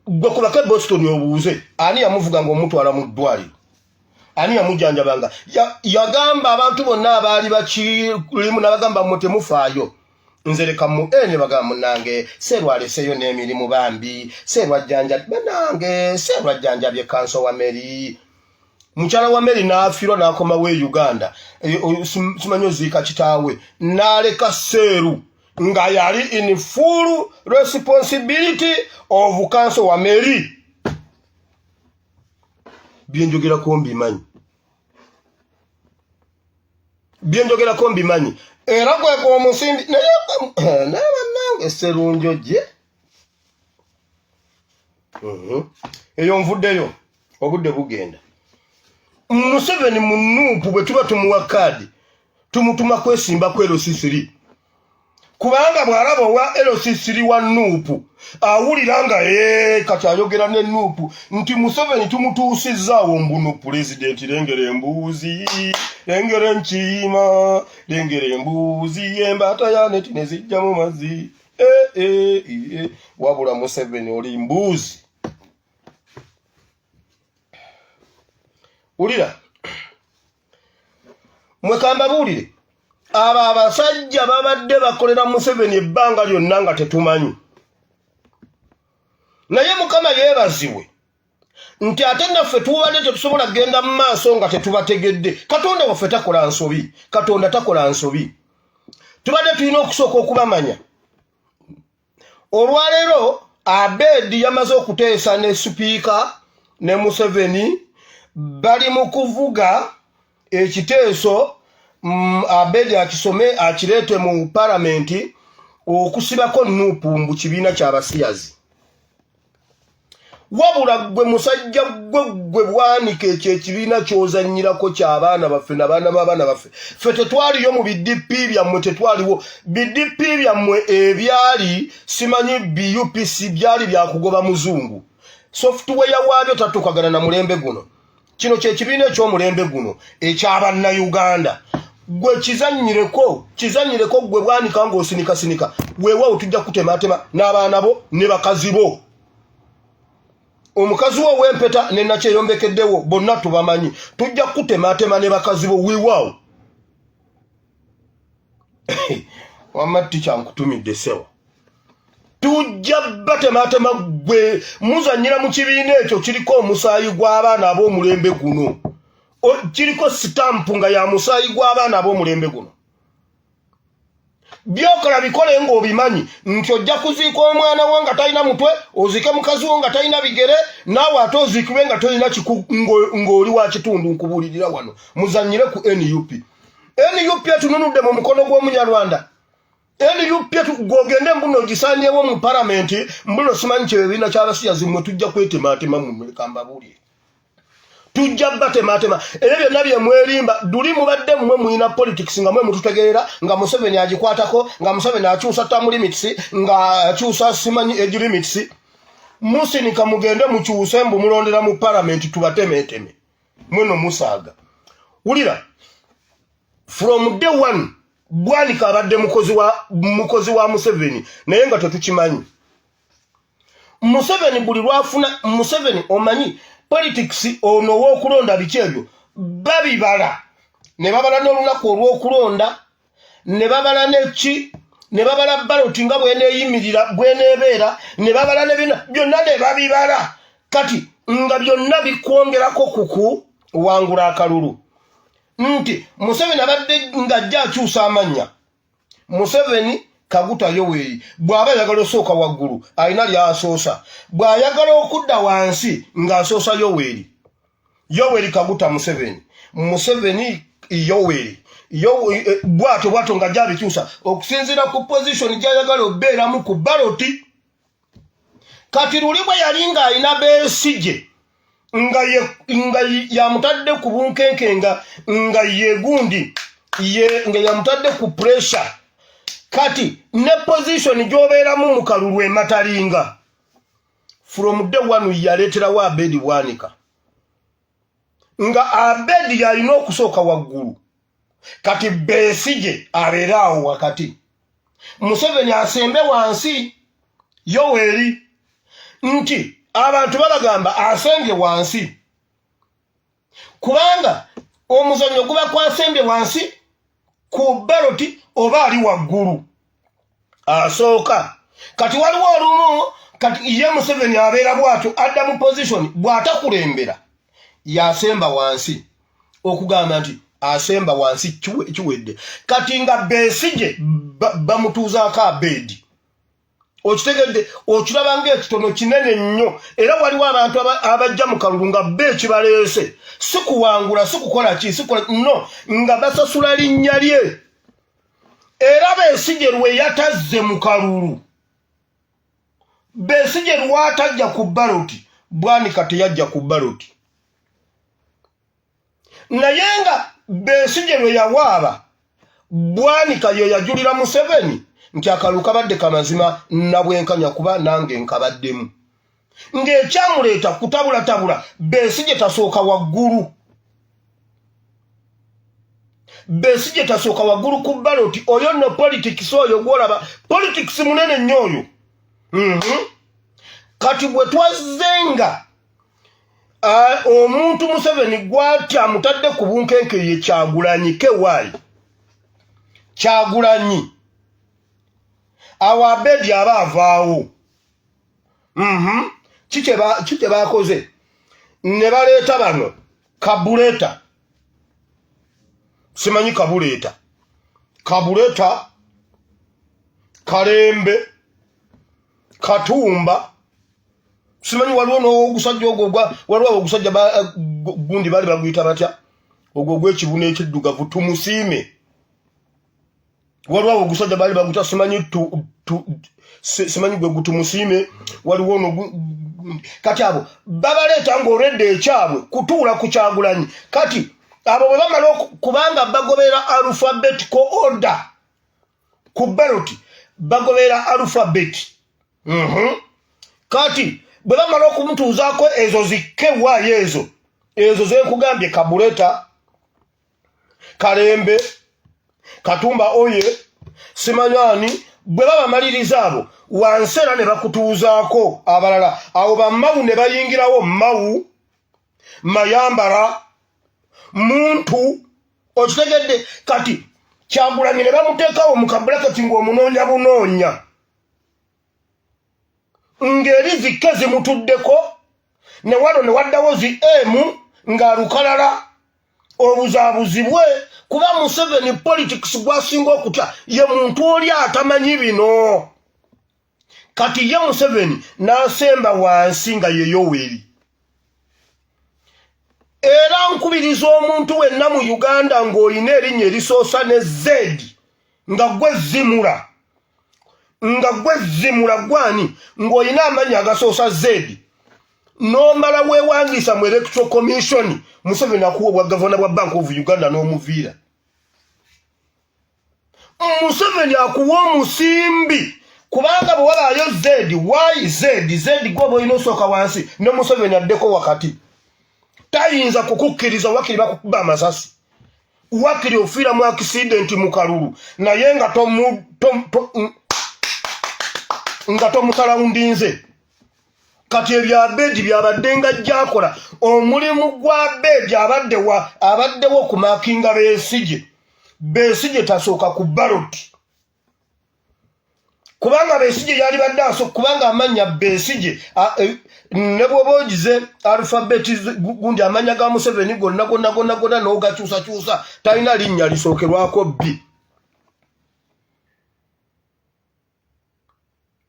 Speaker 5: gwe kubaka Boston obuuze ani yamuvuga ngo omutwala mu ddwaliro ani yamujjanjabanga yagamba abantu bonna abaali bakirimu n'abagamba mutemufaayo nze leka mu ene bagamba munange serwaleseyo n'emirimu bambi serwajjanjabye Kanso wa Mary mukyala wa Mary n'afiirwa n'akomawo e Uganda simanyi oziika kitaawe n'aleka Seeru nga yali in full responsibility of Kanso wa Mary byenjogerako mbimanyi era gweko omusimbi naye bannange Serunjoji eyo nvuddeyo obudde bugenda Museveni mu Nuupu bwe tuba tumuwa kaadi tumutuma kwesimba ku LC3 kubanga bw'alaba owa LC3 wa Nuupu awulira nga kati ayogera ne Nuupu nti Museveni tumutuusizzaawo mbunu pulezidenti lengera embuuzi lengera enkiima lengera embuuzi embaata yaneti ne zijja mu mazzi wabula Museveni oli mbuuzi ulira mwekamba buulire abo abasajja babadde bakolera Museveni ebbanga lyonna nga tetumanyi naye Mukama yeebazibwe nti ate naffe tubadde tetusobola kgenda mu maaso nga tetubategedde Katonda waffe takola nsobi Katonda takola nsobi tubadde tulina okusooka okubamanya olwaleero Abedi yamaze okuteesa ne sipiika ne Museveni bali mu kuvuga ekiteeso Abedi akisome akireete mu paramenti okusibako Nuupu mu kibiina ky'abasiyazi wabula gwe musajja gwe bwanika ekyo ekibiina ky'ozannyirako ky'abaana baffe n'abaana b'abaana baffe ffe tetwaliyo mu BDP byammwe tetwaliwo BDP byammwe ebyali simanyi BUPC byali byakugoba muzungu software waabyo tatukagana na mulembe guno kino kyekibiina eky'omulembe guno eky'Abannayuganda gwe kizanyireko gwe bwanika ng'osinikasinika weewaawo tujja kutematema n'abaana bo ne bakazi bo omukazi wo w'empeta ne nakyeyombekeddewo bonna tubamanyi tujja kutematema ne bakazi bo weewaawo wamatti kyankutumidde sewa tujja batematema gwe muzanyira mu kibiina ekyo kiriko omusaayi gw'abaana ab'omulembe guno kiriko sitampu nga ya musaayi gw'abaana ab'omulembe guno byokola bikole ng'obimanyi nti ojja kuziika omwana wo nga talina mutwe oziike mukazi wo nga talina bigere naawe ate oziikibwe nga tolina ng'oli wa kitundu nkubuulirira wano muzanyire ku NUP etununudde mu mukono gw'omunyarwanda NUP gwogende mbuno gisaanyewo mu paramenti mbuno simanyi kyebibiina ky'abasiyazi mmwe tujja kwetematema mu mmekambabuulire tujja batematema era byonna bye mwerimba duli mubadde mmwe muina politics nga mwe mututegeera nga Museveni agikwatako nga Museveni akyusa term limits nga akyusa simanyi age limits musinika mugende mukyuse mbu mulondera mu parliament tubatemeteme mweno musaga ulira from day one Bwanika abadde mukozi wa Museveni naye nga tetukimanyi Museveni buli lwafuna Museveni omanyi politics ono w'okulonda bikyebyo babibala ne babala n'olunaku olw'okulonda ne babala neki ne babala ballot nga bweneeyimirira bweneebeera ne babala ne byonna ne babibala kati nga byonna bikwongerako kuku wangula akalulu nti Museveni abadde ng'ajja akyusa amannya Museveni Kaguta Yoweri bw'aba ayagala osooka waggulu alina ly'asoosa bw'ayagala okudda wansi ng'asoosa Yoweri Kaguta Museveni Yoweri bwato nga gy'abikyusa okusinziira ku position gy'ayagala obbeeramu ku baloti kati luli bwe yali ng'alina Besigye nga yamutadde ku bunkenke nga yegundi nga yamutadde ku pressure kati ne position gy'obeeramu mu kalulu ematalinga from day one yaleeterawo Abedi Bwanika nga Abedi yalina okusooka waggulu kati Besigye abeeraawo wakati Museveni asembe wansi Yoweri nti abantu babagamba asembye wansi kubanga omuzannyo guba kwasembye wansi ku baloti oba ali waggulu asooka kati waliwo olumu kati ye Museveni abeera bwatyo adda mu position bw'atakulembera yasemba wansi okugamba nti asemba wansi kiwedde kati nga Besigye bamutuuzaako Abedi okitegedde okiraba ng'ekitono kinene nnyo era waliwo abantu abajja mu kalulu nga ekibaleese si kuwangula si kukola ki no nga basasula linnya lye era Besigye lwe yatazze mu kalulu Besigye lwatajja ku baloti Bwanika teyajja ku baloti naye nga Besigye lwe yawaaba Bwanika ye yajulira Museveni nti akalulu kabadde kamazima nabwenkanya kuba nange nkabaddemu ng'ekyamuleeta kutabulatabula Besigye tasooka waggulu Besigye tasooka waggulu ku baloti oyo no politics oyo gwolaba politics munene nnyo oyo kati bwe twazzenga omuntu Museveni gw'ati amutadde ku bunkenke ye Kyagulanyi Kewaayi Kyagulanyi awo Abedi aba avaawo kike baakoze ne baleeta bano Kabuleta simanyi Kabuleta Kalembe Katumba simanyi waliwo n'ogusajja ogwo waliwo ogusajja gundi baali baguyita batya ogwo gw'ekibuna ekiddugavu tumusiime waliwo ogusajja baali baguyita simanyi gwe gutumusiime waliwo no kati abo babaleeta ng'olwedde ekyabwe kutuula ku Kyagulanyi kati abo bwe bamala kubanga bagobera alphabetical order ku baloti bagobera alphabet kati bwe bamala okumutuuzaako ezo zikkewaayo ezo zenkugambye Kabuleta Kalembe Katumba oye simanyani bwe babamaliriza abo wansi era ne bakutuuzaako abalala awo bamawu ne bayingirawo mawu Mayambala muntu okitegedde kati Kyagulanyi ne bamuteekawo mu kabulakati ng'omunoonya bunoonya ng'eri zikke zimutuddeko ne wano ne waddawo zi emu ng'alukalala obuzaabuzibwe kuba Museveni politics gwasinga okutya ye muntu oli atamanyi bino kati ye Museveni n'asemba wansi nga ye Yoweri era nkubiriza omuntu wenna mu Uganda ng'olina erinnya erisoosa ne Z nga gwe zimula gwani ng'olina amannya agasoosa Z nomala weewangisa mu electoral commission Museveni akuwa bwa governor bwa Bank of Uganda n'omuviira. Museveni akuwa omusimbi kubanga bwe wabaayo Z gwoba olina osooka wansi ne Museveni addeko wakati. Tayinza kukukkiriza wakiri bakukuba amasasi. Wakiri ofiira mu accident mu kalulu naye nga tomusalawundinze. Kati ebyabedi byabadde nga gyakola omulimu gwa bedi abaddewo okumakinga Besigye tasooka ku baloti kubanga Besigye yali badde kubanga amanya Besigye ne bw'oba ogize alphabeti gundi amanya ga Museveni gonna n'ogakyusakyusa talina linnya lisookerwako B.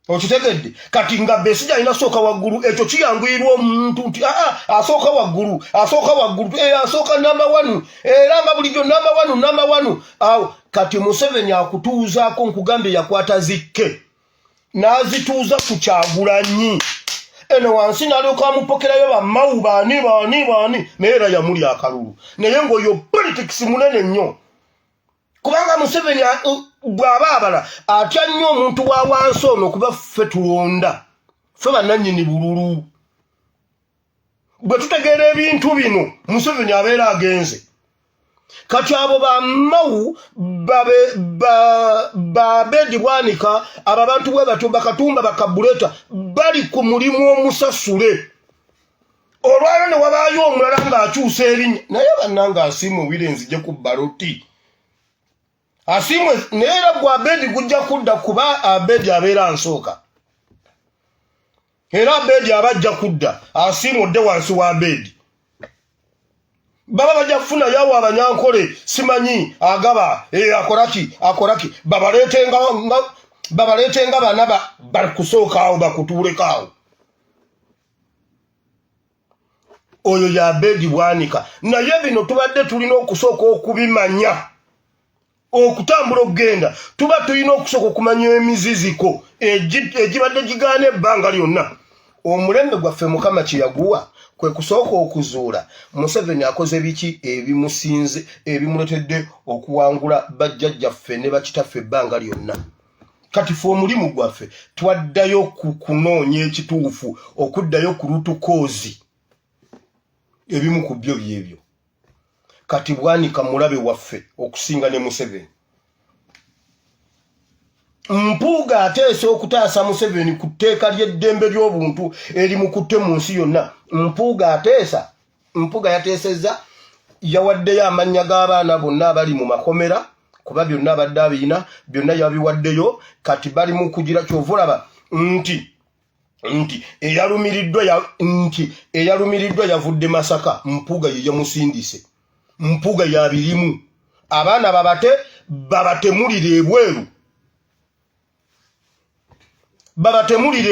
Speaker 5: Okitegedde kati nga Besigye alina sooka waggulu ekyo kiyanguyirwa omuntu nti asooka waggulu asooka number 1 era nga bulijjo number 1 awo kati Museveni akutuuzaako nkugambye yakwata zikke n'azituuza ku Kyagulanyi eno wansi n'alyoka amupokerayo bamawu baani naye era yamuli akalulu naye ng'oyo politics munene nnyo kubanga Museveni bw'aba abala atya nnyo omuntu wa wansi ono kuba ffe tulonda ffe bannannyini bululu bwe tutegeera ebintu bino Museveni abeera agenze kati abo bamawu babedi bwanika abo abantu bwe batyo bakatumba bakabuleta bali ku mulimu omusasule olwalo ne wabaayo omulala ng'akyusa erinnya naye bannanga Asiimwe wire nzije ku baloti Asiimwe neera gwa Abedi gujja kudda kuba Abedi abeera nsooka era Abedi abajja kudda Asiimwe odde wansi wa Abedi baba bajja kufuna yawo abanyankole simanyi agaba akoraki babaleetenga bana bakusooka awo bakutuuleko awo oyo ya Abedi bwanika naye bino tubadde tulina okusooka okubimanya okutambula okugenda tuba tulina okusooka okumanya emiziziko egibadde gigaana ebbanga lyonna omulembe gwaffe Mukama kye yaguwa kwe kusooka okuzuula Museveni akoze biki ebimusinze ebimuletedde okuwangula bajjajjaffe ne bakitaffe ebbanga lyonna kati ffe omulimu gwaffe twaddayo kunoonya ekituufu okuddayo ku lutukoozi ebimu ku byo byebyo kati bwanika mulabe waffe okusinga ne Museveni Mpuuga ateesa okutaasa Museveni ku tteeka ly'eddembe ly'obuntu erimukutte mu nsi yonna. Mpuuga yateesezza yawaddeyo amannya g'abaana bonna abali mu makomera kuba byonna abadde abiina byonna yabiwaddeyo kati bali mu kugira kyovulaba nti eyalumiriddwa yavudde Masaka Mpuuga ye yamusindise. Mpuuga yabirimu abaana babatemulire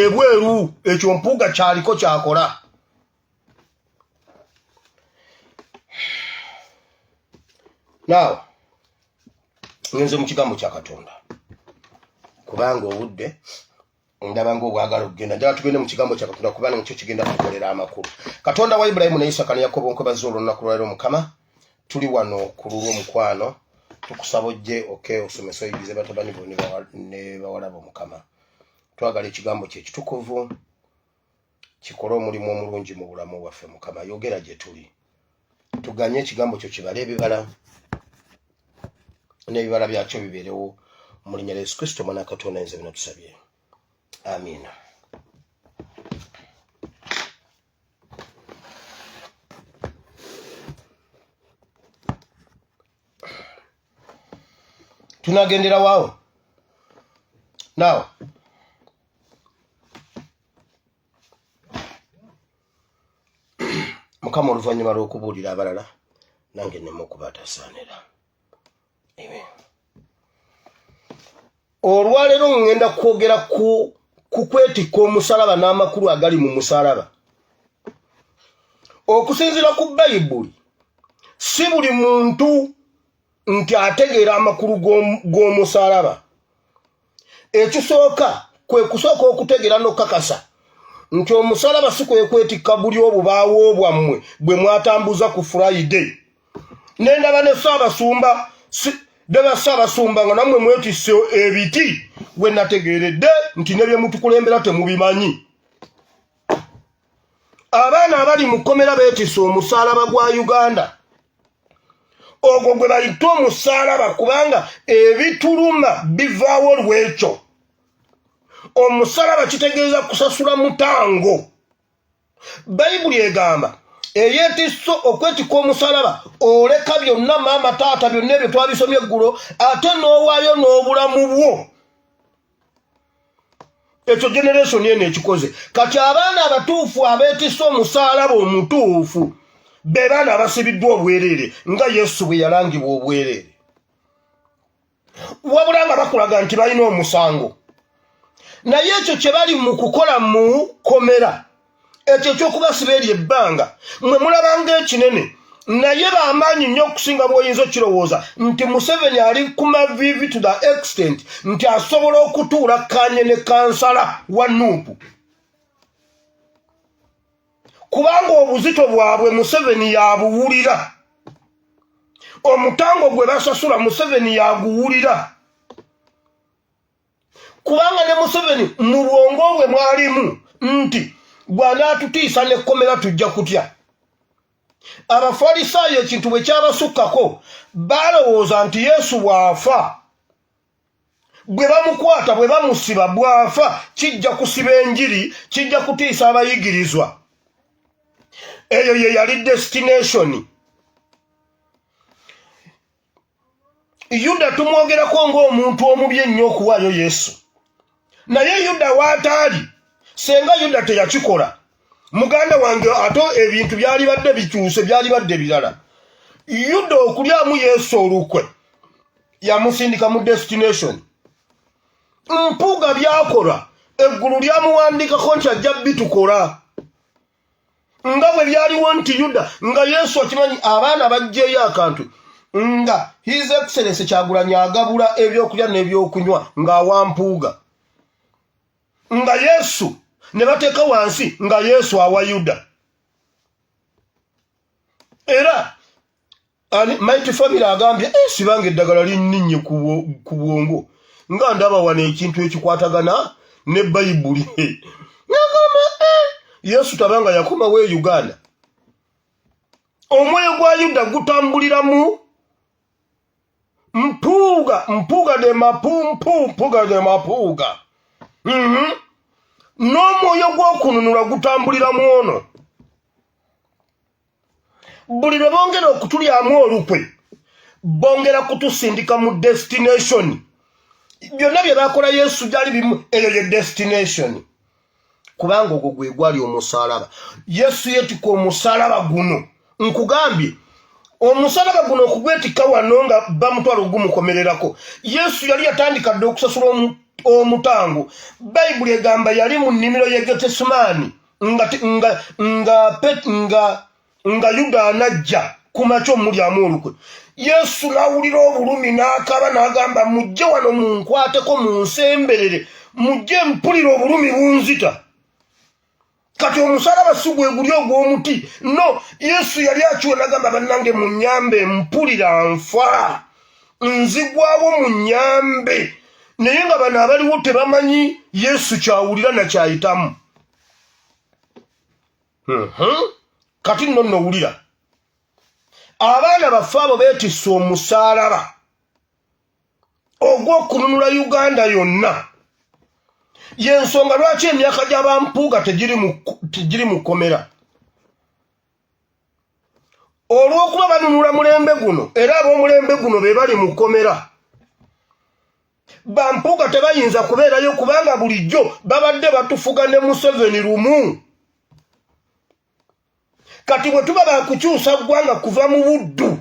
Speaker 5: ebweru ekyo Mpuuga kyaliko kyakola. Now ngenze mu kigambo kya Katonda kubanga obudde ndaba ng'obwagala okugenda njala tugende mu kigambo kya Katonda kubanga nikyo kigenda kukolera amakulu. Katonda wa Ibulayimu ne Isaaka ne Yakobo nkobaza olunaku lwaleero Mukama tuli wano ku lw'omukwano tukusaba ojje osomesa oyigize batabani bo ne bawala bo Mukama. Twagala ekigambo kye kitukuvu kikola omulimu omulungi mu bulamu bwaffe Mukama. Yogera gye tuli tuganye ekigambo kyo kibale ebibala n'ebibala byakyo bibeerewo mu linnya lya Yesu Kristo Mwana wa Katonda nze bino tusabye. Amiina. Tunagendera waawo. Now Mukama oluvannyuma lw'okubuulira abalala nange nneme okubatasaanira. Amen. Olwaleero ngenda kwogera ku kwetikka omusalaba n'amakulu agali mu musalaba. Okusinziira ku Bayibuli si buli muntu nti ategeera amakulu g'omusalaba. Ekisooka kwe kusooka okutegeera n'okukakasa nti omusalaba si kwe kwetikka buli obubaawo bwammwe bwe mwatambuza ku Friday. Nendaba ne Ssaabasumba Ssaabasumba nga nammwe mwetisse ebiti we nategeeredde nti ne bye mutukulembera temubimanyi. Abaana abali mu kkomera beetisse omusalaba gwa Uganda. Ogwo gwe bayita omusalaba kubanga ebituluma bivaawo lwekyo. Omusalaba kitegeeza kusasula mutango. Bayibuli egamba eyeetisso okwetikka omusalaba oleka byonna maama taata byonna ebyo twabisomye eggulo ate n'owaayo n'obulamu bwo. Ekyo generation yene ekikoze. Kati abaana abatuufu abeetisse omusalaba omutuufu be baana abasibiddwa obwereere nga Yesu bwe yalangibwa obwereere. Wabula nga bakulaga nti balina omusango. Naye ekyo kye bali mu kukola mu komera ekyo ekyokubasiba eri ebbanga mwe mulabanga ekinene naye bamaanyi nnyo okusinga bw'oyinza okirowooza nti Museveni ali ku mavivi to the extent nti asobola okutuula kanye ne kansala wa Nuupu. Kubanga obuzito bwabwe Museveni yabuwulira. Omutango gwe basasula Museveni yaguwulira. Kubanga ne Museveni mu bwongo bwe mwalimu nti bw'anaatutiisa n'ekkomera tujja kutya. Abafalisaayo ekintu bwe kyabasukkako balowooza nti Yesu bw'afa bwe bamukwata bwe bamusiba bw'afa kijja kusiba enjiri kijja kutiisa abayigirizwa. Eyo ye yali destination. Yuda tumwogerako ng'omuntu omubi ennyo okuwaayo Yesu. Naye Yuda waataali senga Yuda teyakikola. Muganda wange ate ebintu byali badde bikyuse byali badde birala. Yuda okulyamu Yesu olukwe yamusindika mu destination. Mpuuga byakola eggulu lyamuwandikako nti ajja bitukola. Nga bwe byaliwo nti Yuda nga Yesu akimanyi abaana bajjeeyo akantu nga His Excellency Kyagulanyi agabula ebyokulya n'ebyokunywa ng'awa Mpuuga. Nga Yesu ne bateeka wansi nga Yesu awa Yuda. Era Mighty Family agambye sibanga eddagala linninye ku bwongo nga ndaba wano ekintu ekikwatagana ne Bayibuli. Nagamba Yesu tabanga yakomawo e Uganda. Omwoyo gwa Yuda gutambulira mu mpuuga de mapuuga. N'omwoyo gw'okununula gutambulira mu ono. Buli lwe bongera okutulyamu olukwe bongera kutusindika mu destination. Byonna bye bakola Yesu gyali bimu eyo ye destination. Kubanga ogwo gwe gwali omusalaba. Yesu yeetikka omusalaba guno. Nkugambye omusalaba guno okugwetikka wano nga bamutwala ogumukomererako. Yesu yali yatandika dde okusasula omutango. Bayibuli egamba yali mu nnimiro ye Getesemaani nga Yuda anajja ku makya omulyamu olukwe. Yesu n'awulira obulumi n'akaaba n'agamba mujje wano munkwateko munsemberere mujje mpulira obulumi bunzita. Kati omusalaba si gwe guli ogw'omuti. No, Yesu yali akiwe n'agamba bannange munnyambe mpulira nfa nzigwawo munnyambe. Naye nga bano abaliwo tebamanyi Yesu kyawulira na kyayitamu. Kati nno wulira. Abaana baffe abo beetisse omusalaba ogw'okununula Uganda yonna. Yensonga lwaki emyaka gy'abampuuga tegiri mu kkomera. Olw'okuba banunula mulembe guno era ab'omulembe guno be bali mu kkomera. Bampuuga tebayinza kubeerayo kubanga bulijjo babadde batufuga ne Museveni lumu. Kati bwe tuba bakukyusa ggwanga kuva mu buddu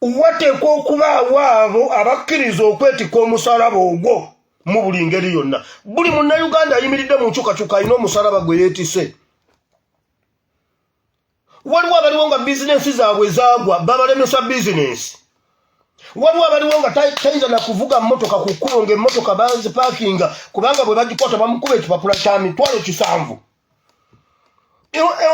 Speaker 5: wateekwa okubaawo abo abakkiriza okwetikka omusalaba ogwo mu buli ngeri yonna. Buli munnayuganda ayimiridde mu nkyukakyuka alina omusalaba gwe yeetise. Waliwo abaliwo nga bizinensi zaabwe zaagwa babalemesa bizinensi. waliwo abaliwo nga tayinza na kuvuga mmotoka ku kkubo ng'emmotoka banzi paakinga kubanga bwe bagikwata bamukuba ekipapula kya mitwalo 7.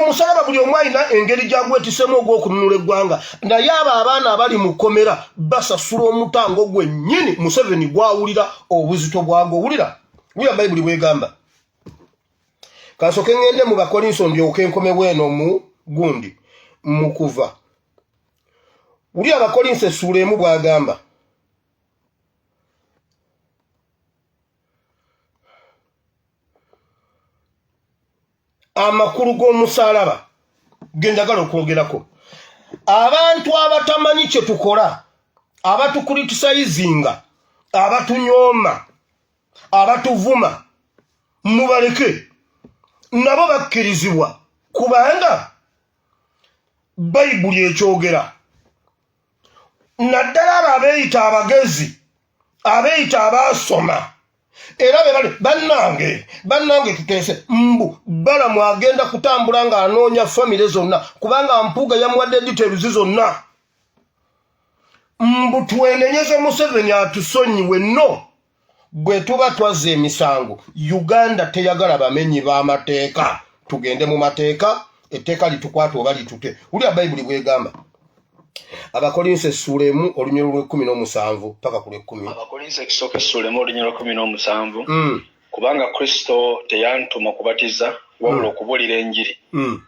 Speaker 5: Omusalaba buli omu alina engeri gyagwetisemu ogw'okununula eggwanga naye abo abaana abali mu kkomera basasula omutango gwennyini Museveni gwawulira obuzito bwagwo. Wulira Bayibuli bwegamba. Kasooke ngende mu Bakolinso ndyoke nkomewo eno mu gundi mu Kuva. Wulira Abakolinso essuula 1 bw'agamba. Amakulu g'omusalaba genjagala okwogerako. Abantu abatamanyi kye tukola, abatukritisayizinga, abatunyooma, abatuvuma, mubaleke nabo bakkirizibwa kubanga Bayibuli ekyogera. Naddala abo abeeyita abagezi, abeeyita abaasoma era bannange tuteese mbu Balamu agenda kutambula ng'anoonya famire zonna kubanga mpuuga yamuwadde details zonna. Mbu twenenyeze Museveni atusonyiwe no bwe tuba twazza emisango. Uganda teyagala bamenyi b'amateeka. Tugende mu mateeka, etteeka litukwata oba litute. Wulira Bayibuli bwegamba. Abakolinso essuula 1 olunyolo lw'17 paka ku lw'10.
Speaker 10: Abakolinso ekisooka essuula 1 olunyolo lw'17. Kubanga Kristo teyantuma kubatiza wabula okubuulira enjiri.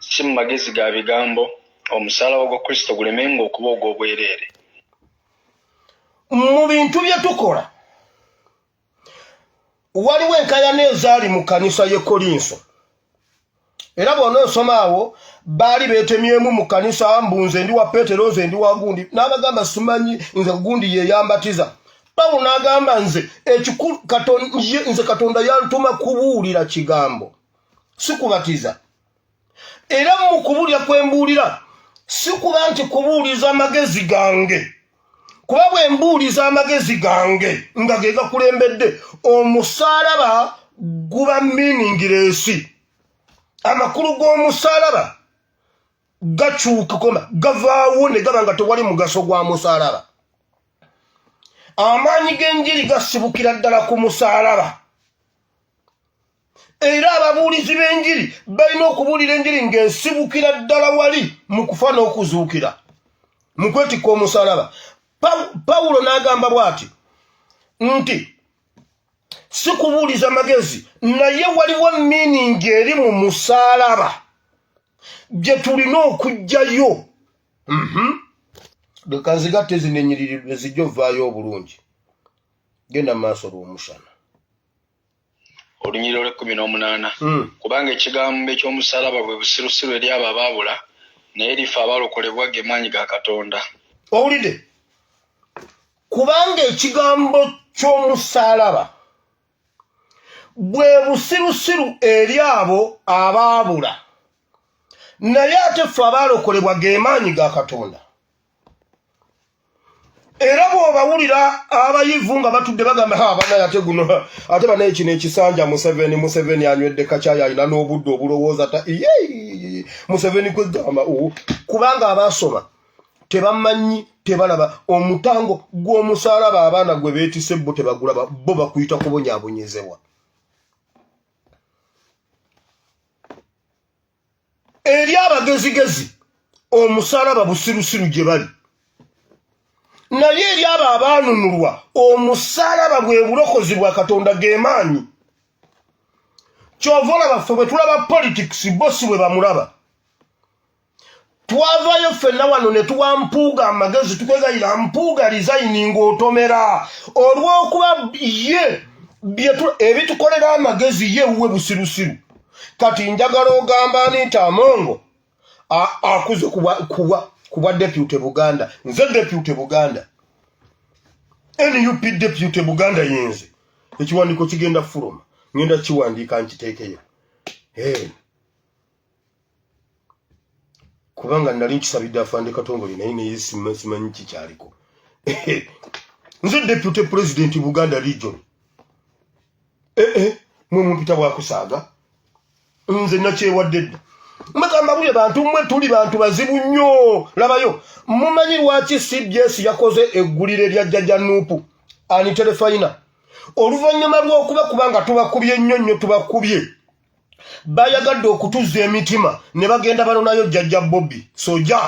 Speaker 10: Si mu magezi ga bigambo, omusalaba gwa Kristo gulemenga okuba ogw'obwereere.
Speaker 5: Mu bintu bye tukola waliwo enkayana ezaali mu kkanisa y'e Kolinso. Era bw'onoosoma awo baali beetemyemu mu kkanisa mbu nze ndi wa Peetero, nze ndi wa gundi. N'abagamba simanyi nze gundi ye yambatiza. Pawulo n'agamba nze Katonda yantuma kubuulira kigambo, si kubatiza. Era mu kubuulira kwe mbuulira si kuba nti kubuuliza amagezi gange. Kuba bwe mbuuliza amagezi gange nga ge gakulembedde, omusalaba guba meaningless. Amakulu g'omusalaba gakyuka koma gavaawo ne gaba nga tewali mugaso gwa musalaba. Amaanyi g'enjiri gasibukira ddala ku musalaba. Era ababuulizi b'enjiri balina okubuulira enjiri ng'esibukira ddala wali mu kufa n'okuzuukira mu kwetikka omusalaba. Pawulo n'agamba bw'ati nti si kubuuliza magezi naye waliwo meaning eri mu musalaba gye tulina okujjayo. Leka nzigatte zino ennyiriri zijja ovaayo obulungi. Genda maaso lw'omushana.
Speaker 10: Olunyiriro lw'18. Kubanga ekigambo eky'omusalaba bwe busirusiru eri abo abaabula naye erifa abalokolebwa g'emaanyi ga Katonda.
Speaker 5: Owulidde? Kubanga ekigambo ky'omusalaba bwe busirusiru eri abo abaabula naye ate ffe abalokolebwa g'emaanyi ga Katonda. Era bw'obawulira abayivu nga batudde bagamba abanaye ate guno ate banaye kino ekisanja Museveni anywedde kacaayi alina n'obudde obulowooza Museveni kwegamba kubanga abaasoma tebamanyi tebalaba omutango gw'omusalaba abaana gwe beetise bo tebagulaba bo bakuyita kubonyaabonyezebwa. Eri abagezigezi omusalaba busirusiru gye bali. Naye eri abo abaanunulwa omusalaba bwe bulokozi bwa Katonda g'emaanyi. Kyova olaba ffe bwe tulaba politics bosi bwe bamulaba. Twavaayo ffenna wano ne tuwa mpuuga amagezi tukwegayira mpuuga resigning otomera olw'okuba ye ebitukolera amagezi ye uwe busirusiru. Kati njagala ogamba nti Amongo akuze kuba deputy Buganda. Nze deputy Buganda. NUP deputy Buganda yenze. Ekiwandiiko kigenda fuluma. Ngenda kiwandiika nkiteekeyo. Kubanga nali nkisabidde afande Katongole naye naye simanyi kikyaliko. Nze deputy president Buganda region. Mwe mumpita bwakusaaga. Nze nakyewadde dda. Mugamba buli bantu mmwe tuli bantu bazibu nnyo. Labayo. Mumanyi lwaki CBS yakoze eggulire lya Jjajja Nuupu ani telefayina. Oluvannyuma lw'okuba kubanga tubakubye nnyo tubakubye. Bayagadde okutuzza emitima ne bagenda balonayo Jjajja Bobby soja.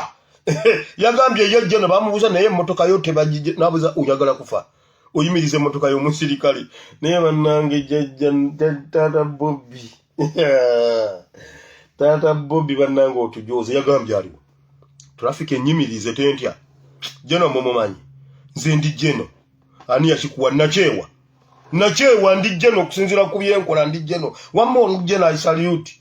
Speaker 5: Yagambye yajja ne bamubuuza naye emmotoka yo tebagije nabuuza oyagala kufa. Oyimirize emmotoka y'omusirikale naye bannange Jjajja Tata Bobby. Tata Bobby bannange otujoze yagambye aliwo. Traffic enyimirize tentya. Jeno mumumanyi. Nze ndi jeno. Ani yakikuwa nachewa. Nachewa ndi jeno okusinzira ku byenkola ndi jeno. One more jeno I salute.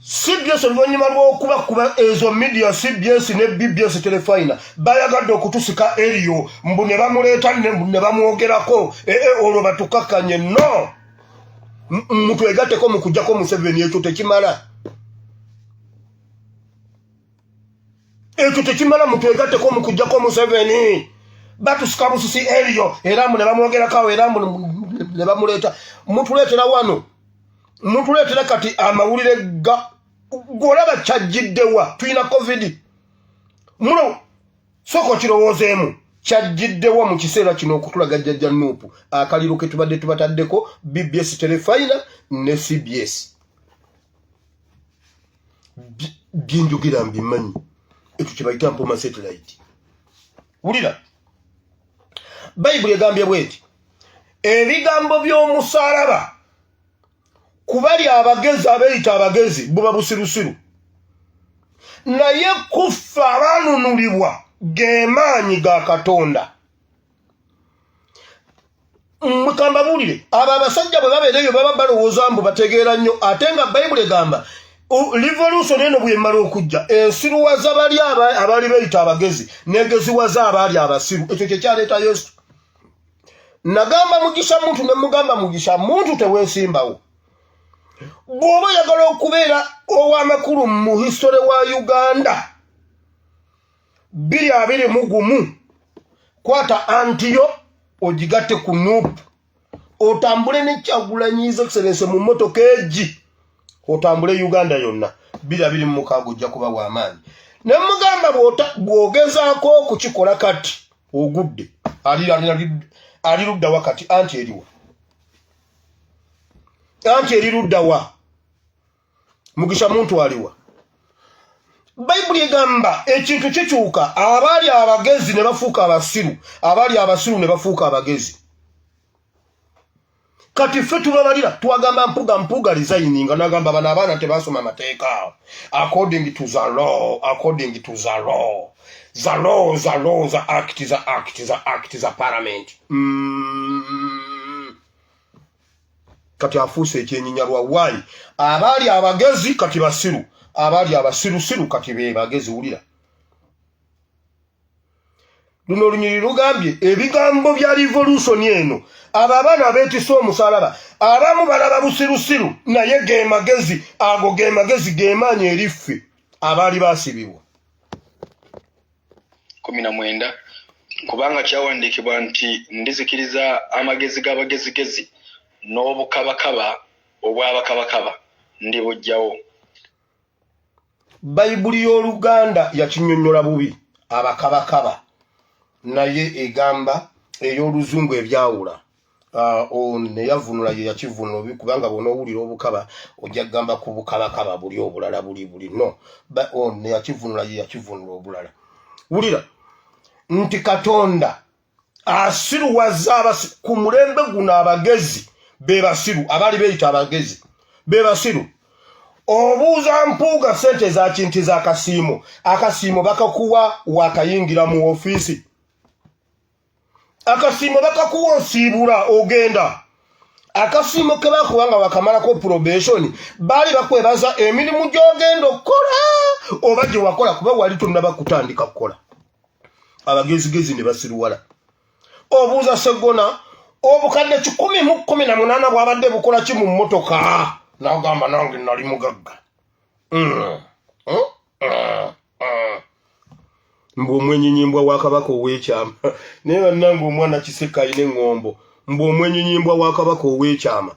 Speaker 5: CBS oluvannyuma lw'okuba ezo media CBS ne BBS telefayina bayagadde okutusika eriyo mbu ne bamuleeta ne bamwogerako olwo batukakanye no. Mutwegatteko mu kujjako Museveni ekyo tekimala. Ekyo tekimala mutwegatteko mu kujjako Museveni. Batusika bususi eriyo era mu ne bamwogerako era mu ne bamuleeta. Mutuleetera wano. Mutuleetera kati amawulire ga golaba kyajjiddewa tuyina covid. Muno soko kirowoozeemu kyajjiddewa mu kiseera kino okutulaga Jjajja Nuupu akaliro ke tubadde tubataddeko BBS telefayina ne CBS. Byenjogera mbimanyi ekyo kye bayita mpoma satellite. Wulira Bayibuli egambye bweti ebigambo by'omusaalaba kubali abagezi abeeyita abagezi buba busirusiru naye kuffa abanunulibwa gemaanyi ga Katonda. Mukamba bulire abo abasajja bwe babeereyo baba balowooza mbu bategeera nnyo ate nga Bayibuli egamba revolution eno bw'emala okujja ensiruwaza bali abali beeyita abagezi negeziwaza abaali abasiru. Ekyo kyekyaleeta Yesu. Nagamba mugisha muntu ne mugamba mugisha muntu teweesimbawo. Bw'oba oyagala okubeera ow'amakulu mu history wa Uganda 2021 kwata antiyo ogigatte ku Nuupu otambule ne Kyagulanyiza Excellence mu mmotoka egi otambule Uganda yonna 2026 ojja kuba w'amaanyi. Ne mugamba bw'ogezaako okukikola kati ogudde ali ludda wakati anti eriwa. Anti erirudda wa mugisha muntu aliwa. Bayibuli egamba ekintu kikyuka abaali abagezi ne bafuuka abasiru abaali abasiru ne bafuuka abagezi. Kati ffe tubabalira twagamba mpuga resigninga nagamba bano abaana tebasoma mateeka according to the law the act the parliament. Kati afuuse ekyenyinya lwa wayi abaali abagezi kati basiru abaali abasirusiru kati be bagezi. Wulira luno olunyiri lugambye ebigambo bya revolution eno abo abaana abeetisa omusalaba abamu balaba busirusiru naye ge magezi ago ge magezi gemaanyi eriffe abaali baasibibwa.
Speaker 10: 19 kubanga kyawandiikibwa nti ndizikiriza amagezi g'abagezigezi n'obukabakaba obw'abakabakaba ndibujjawo.
Speaker 5: Bayibuli y'Oluganda yakinnyonnyola bubi abakabakaba naye egamba ey'Oluzungu ebyawula. Ne yavunula ye yakivunula kubanga bw'onoowulira obukaba ojja kugamba ku bukabakaba buli obulala buli no ne yakivunula ye yakivunula obulala. Wulira nti Katonda asiruwaza ku mulembe guno abagezi bebasiru abaali beeyita abagezi bebasiru. Obuuza mpuuga sente za kinti za akasiimo bakakuwa wakayingira mu ofiisi. Akasiimo bakakuwa osiibula ogenda. Akasiimo ke bakubanga wakamalako probation baali bakwebaza emirimu gy'ogenda okukola oba gye wakola kuba wali tonnaba kutandika kukola. Abagezigezi ne basiruwala. Obuuza Segona obukadde 118 bwabadde bukola ki mu mmotoka n'agamba nange nali mugagga. Mbu omwenyenyimbwa wa Kabaka ow'ekyama naye bannange omwana Kiseka alina eŋŋombo mbu omwenyenyimbwa wa Kabaka ow'ekyama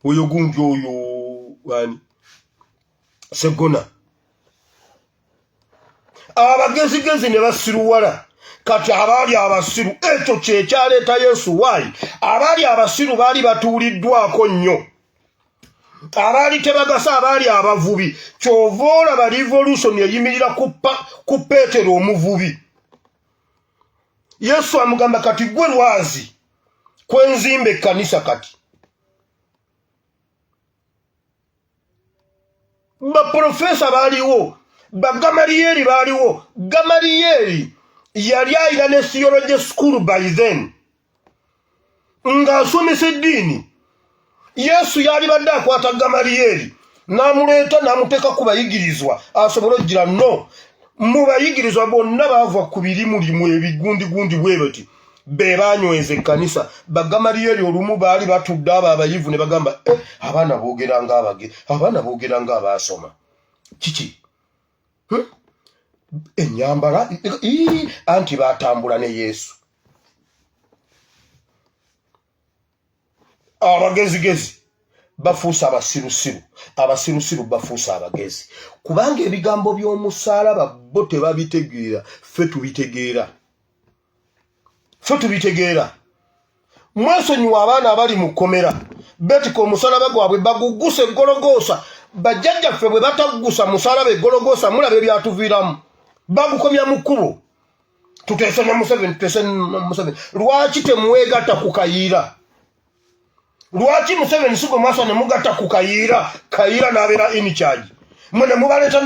Speaker 5: oyo gungi oyo wani Segona abagezigezi ne basiruwala kati abaali abasiru ekyo kyekyaleeta Yesu waayi abaali abasiru baali batuuliddwako nnyo abaali tebagasa abaali abavubi kyova olaba revolution eyimirira ku Peetero omuvubi Yesu amugamba kati gwe lwazi kwenzimba ekkanisa kati baprofesa baaliwo bagamaliyeri baaliwo Gamaliyeri yali ayina ne theology school by then ng'asomesa eddiini Yesu yali badde akwata Gamaliyeri n'amuleeta n'amuteeka ku bayigirizwa asobole ojjira no mu bayigirizwa bonna baava ku birimulimu ebigundi bwe bati be banyweza ekkanisa Bagamaliyeri olumu baali batudde abo abayivu ne bagamba abaana boogera ng'abaasoma kiki enyambala anti batambula ne Yesu abagezigezi bafuusa abasirusiru bafuusa abagezi kubanga ebigambo by'omusaalaba bo tebabitegeera ffe tubitegeera mwesonyiwa abaana abali mu kkomera betika omusalaba gwabwe bagugusa eggologoosa bajjajjaffe bwe batagusa musalaba eggologoosa mulaba ebyatuviiramu bagukomya mu kkubo tuteese ne Museveni lwaki temuweegatta ku kayiira lwaki Museveni sigo mwasa ne mugatta ku kayiira n'abeera in charge mwene mubaleeta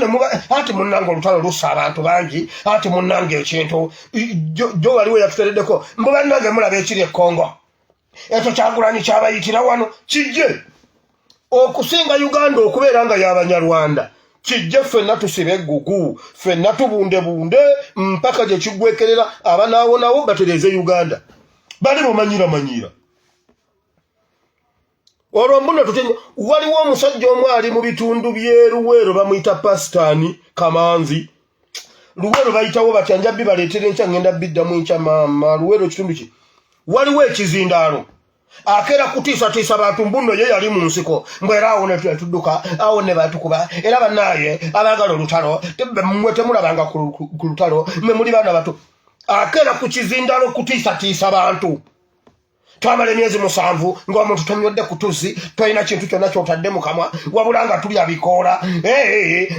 Speaker 5: ati munnange olutalo lussa abantu bangi ati munnange ekintu jo waliwo yatutereddeko mbu bannange mulaba ekiri Kongo ekyo Kyagulanyi kyabayitira wano kijje okusinga Uganda okubeera nga y'Abanyarwanda kijje ffenna tusibe eggugu ffenna tubundebunde mpaka gye kiggwekerera abanaawonawo batereze Uganda bali bumanyira olwo mbuno tutenya waliwo omusajja omu ali mu bitundu by'Eruweero bamuyita Pasitani Kamanzi Luweero bayitawo batya njabbi baleetera enkya ngenda biddamu enkya maama Luweero kitundu ki waliwo ekizindaalo akera kutiisatiisa bantu mbuno ye yali mu nsiko mbwera awo ne tudduka awo ne batukuba era bannaaye abaagala olutalo mmwe temulabanga ku lutalo mmwe muli baana bato akera ku kizindaalo kutiisatiisa bantu twamala emyezi 7 ng'omuntu tonywedde ku tuzzi tolina kintu kyonna ky'otadde mu kamwa wabula nga tulya bikoola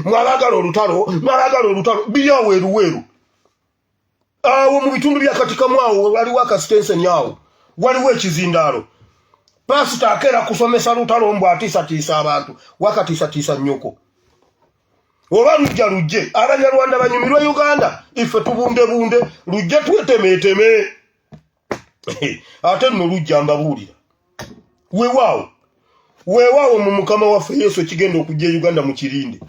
Speaker 5: mwabaagala olutalo biri awo Eruweero awo mu bitundu bya Katikamu awo waliwo akasitenseni awo waliwo ekizindaalo pasita akeera kusomesa lutalo mbw atiisatiisa abantu wakatiisatiisa nnyoko oba lujje Abanyarwanda banyumirwe Uganda ife tubundebunde lujje twetemeeteme ate nno lujja mbabuulira weewaawo mu Mukama waffe Yesu ekigenda okujja Uganda mu kirinde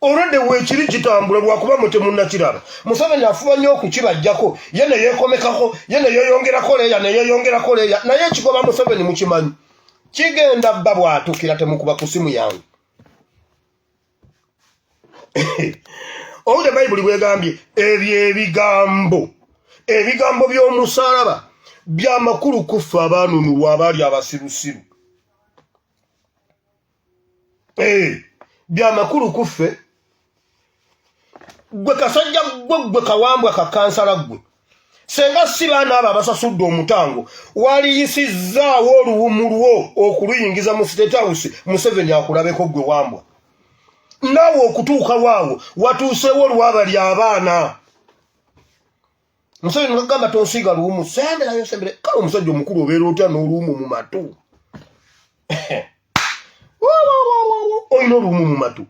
Speaker 5: olwedde weekiri kitambula lwakuba mwe temunnakiraba Museveni afuba nnyo okukibajjako ye ne yeekomekako ye ne yeeyongerako leeya naye ekigoba Museveni mukimanyi kigenda bba bw'atuukira temukuba ku simu yange owulire Bayibuli bwegambye ebyo ebigambo by'omusaalaba byamakulu kuffe abaanunulwa abaali abasirusiru byamakulu kuffe gwe kasajja gwe kawambwa kakansala gwe senga si baana abo abasasudde omutango waliyisizzaawo oluwumu lwo okuluyingiza mu State House Museveni akulabeko gwe wambwa naawe okutuuka waawo watuuseewo lwabali abaana Museveni ngagamba tonsiiga luwumu semberayo kale omusajja omukulu obeera otya n'oluwumu mu matu olina oluwumu mu matu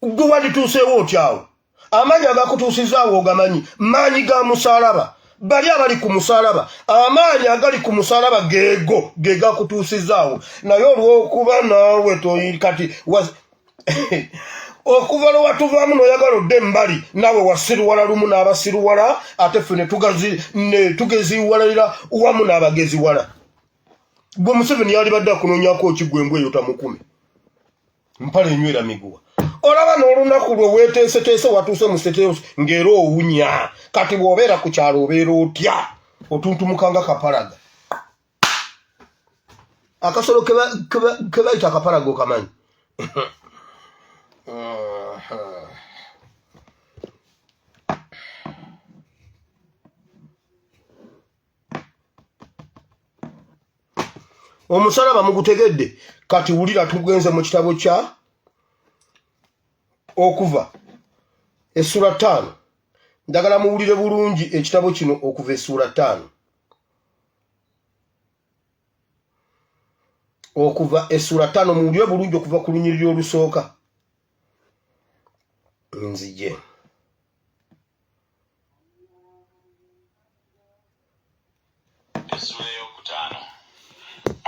Speaker 5: gwe walituuseewo otyawo amaanyi agakutuusizaawo ogamanyi maanyi ga musaalaba bali abali ku musaalaba amaanyi agali ku musaalaba geego ge gakutuusizaawo naye olw'okuba naawe kati okuva lwe watuvaamu n'oyagala odde mbali naawe wasiruwala lumu n'abasiruwala ate ffe ne tugeziwalalira wamu n'abageziwala gwe Museveni yali badde akunoonyako kigwembwe eyo tamukume mpale enywera miguwa olaba n'olunaku lwe weeteeseteese watuuse mu State ng'era owunya kati bw'obeera ku kyalo obeera otya otuntumuka nga kapalaga akasolo kebayita akapalago kamanyi omusalaba mugutegedde kati wulira tugenze mu kitabo kya okuva essula 5 ndagala muwulire bulungi ekitabo kino okuva essula 5 okuva essula 5 muwulire bulungi okuva ku lunyiriri olusooka nzije
Speaker 11: essula ey'okutaano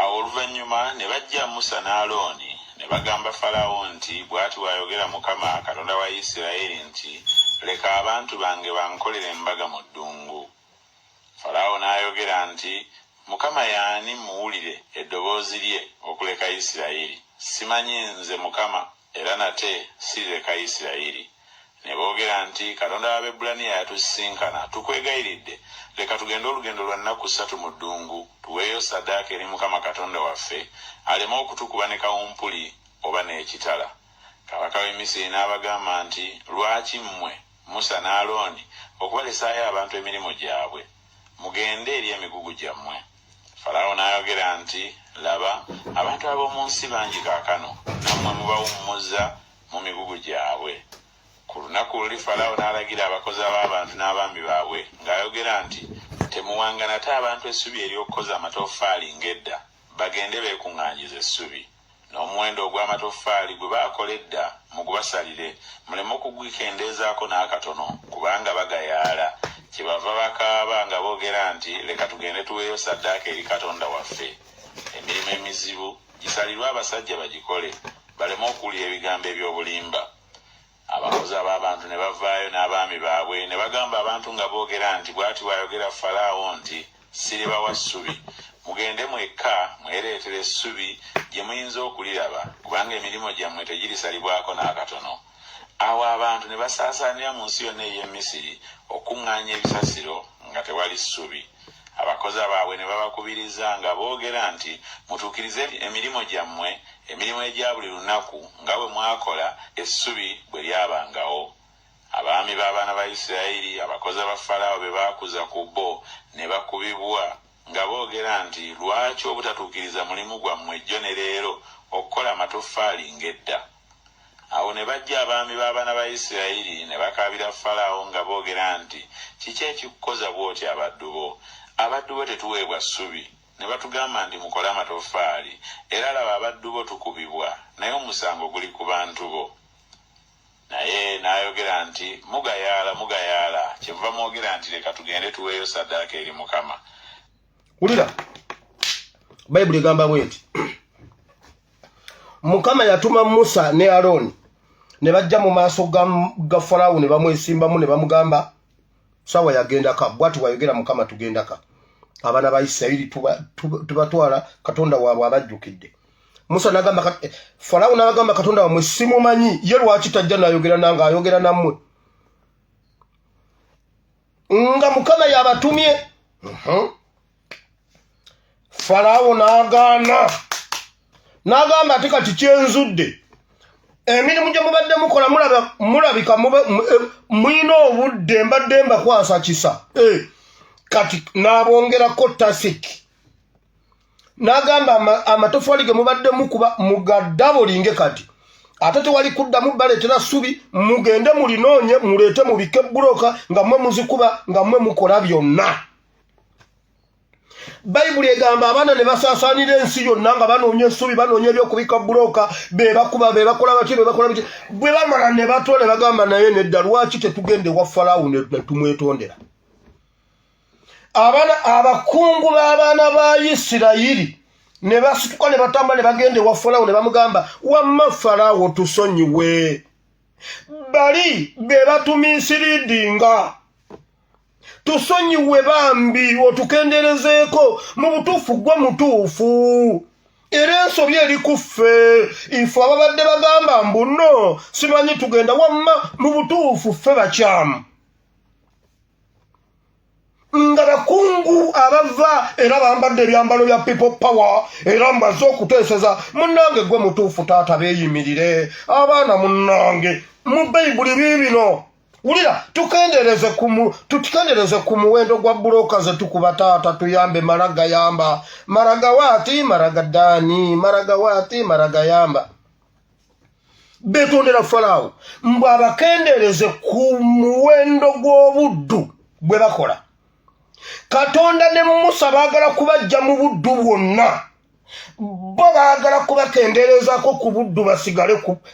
Speaker 11: awo oluvannyuma ne bajja Musa ne Alooni ne bagamba Falawo nti bw'ati bw'ayogera Mukama Katonda wa Isirayiri nti leka abantu bange bankolere embaga mu ddungu. Falawo n'ayogera nti Mukama y'ani muwulire eddoboozi lye okuleka Isirayiri? Simanyi nze Mukama era nate sireka Isirayiri. Ne boogera nti Katonda w'Abaebbulaniya yatusisinkana tukwegayiridde leka tugende olugendo lwa nnaku 3 mu ddungu tuweeyo ssaddaaka eri Mukama Katonda waffe aleme okutukuba ne kawumpuli oba n'ekitala. Kabaka w'e Misiri n'abagamba nti lwaki mmwe Musa ne Alooni okubalesaayo abantu emirimu gyabwe mugende eri emigugu gyammwe? Falawo n'ayogera nti laba abantu ab'omu nsi bangi kaakano nammwe mubawummuzza mu migugu gyabwe. Ku lunaku luli Falawo n'alagira abakozi ab'abantu n'abambi baabwe ng'ayogera nti temuwanga nate abantu essubi ery'okukoza amatoffaali ng'edda bagende beekuŋŋaanyiza essubi n'omuwendo ogw'amatoffaali gwe baakola edda mugubasalire muleme okugwikendeezaako n'akatono kubanga bagayaala. Kyebava bakaaba nga boogera nti leka tugende tuweeyo ssaddaaka eri Katonda waffe. Emirimu emizibu gisalirwe abasajja bagikole baleme okuwulira ebigambo eby'obulimba. Abakozi ab'abantu ne bavaayo n'abaami baabwe ne bagamba abantu nga boogera nti bw'ati bw'ayogera Falaawo nti siribawa ssubi mugende mwekka mwereetere essubi gye muyinza okuliraba kubanga emirimu gyammwe tegirisalibwako n'akatono. Awo abantu ne basaasaanira mu nsi yonna ey'e Misiri okuŋŋaanya ebisasiro nga tewali ssubi. Abakozi baabwe ne babakubiriza nga boogera nti mutuukirize emirimu gyammwe emirimu egya buli lunaku nga bwe mwakola essubi bwe lyabangawo. Abaami b'abaana ba Isirayiri abakozi ba Falaawo be baakuza ku bo ne bakubibwa nga boogera nti lwaki obutatuukiriza mulimu gwammwe jjo ne leero okukola amatoffaali ng'edda? Awo ne bajja abaami b'abaana ba Isirayiri ne bakaabira Falaawo nga boogera nti kiki ekikukoza bw'oti abaddu bo? Abaddu bo tetuweebwa ssubi ne batugamba nti mukole amatoffaali era laba abaddu bo tukubibwa naye omusango guli ku bantu bo. Naye n'ayogera nti mugayaala kyemuva mwogera nti leka tugende tuweeyo ssaddaaka eri Mukama.
Speaker 5: Wulira Bayibuli egamba bweti Mukama yatuma Musa ne Alooni ne bajja mu maaso ga Falaawo ne bamwesimbamu ne bamugamba sawa yagendaka bw'ati bw'ayogera Mukama tugendaka abaana ba Isirayiri tubatwala Katonda waabwe abajjukidde. Musa n'agamba Falaawo n'agamba Katonda wammwe simumanyi ye lwaki tajja n'ayogera nange ayogera nammwe nga Mukama yabatumye. Falaawo n'agamba ate kati kyenzudde emirimu gye mubadde mukola mulabika mulina obudde mbadde mbakwasa kisa kati n'abongerako tasiki n'agamba amatoffaali ge mubadde mukuba mugaddabulinge kati ate tewali kuddamu baleetera ssubi mugende mulinoonye muleete mubike buloka nga mmwe muzikuba nga mmwe mukola byonna. Bayibuli egamba abaana ne basaasaanira ensi yonna nga banoonya essubi banoonya ebyokubika buloka bebakuba bebakola bati bebakola biti bwe bamala ne batole bagamba naye nedda lwaki tetugende wa Falaawo ne tumwetondera. Abaana abakungu b'abaana ba Isirayiri ne basituka ne batamba ne bagende wa Falaawo ne bamugamba wamma Falaawo tusonyiwe bali be batumiisiridinga tusonyiwe bambi otukenderezeeko mu butuufu gwe mutuufu era ensobi eri ku ffe ife ababadde bagamba mbuno simanyi tugenda wamma mu butuufu ffe bakyamu.
Speaker 12: nga bakungu abava era bambadde ebyambalo bya people power era mbaze okuteeseza munnange gwe mutuufu taata beeyimirire abaana munnange mu bayibuli biibino wulira tukendereze ku muwendo gwa buloka ze tukuba taata tuyambe maraga yamba maraga waati maraga ddaani maraga waati maraga yamba betondera Falaawo mbwe abakendereze ku muwendo gw'obuddu bwe bakola Katonda ne Musa baagala kubajja mu buddu bwonna bo baagala kubakenderezako ku buddu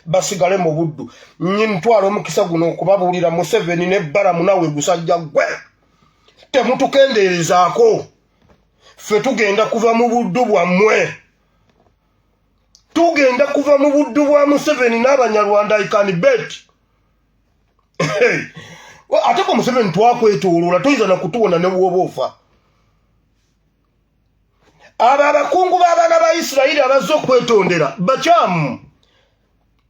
Speaker 12: basigale mu buddu ntwala omukisa guno okubabuulira Museveni ne Balamu nawe gusajja gwe temutukenderezaako ffe tugenda kuva mu buddu bwammwe tugenda kuva mu buddu bwa Museveni n'Abanyarwanda I can bet ate ko Museveni twakwetooloola toyinza na kutuwona ne bw'oba ofa abo abakungu b'abaana ba Isirayiri abazze okwetondera bakyamu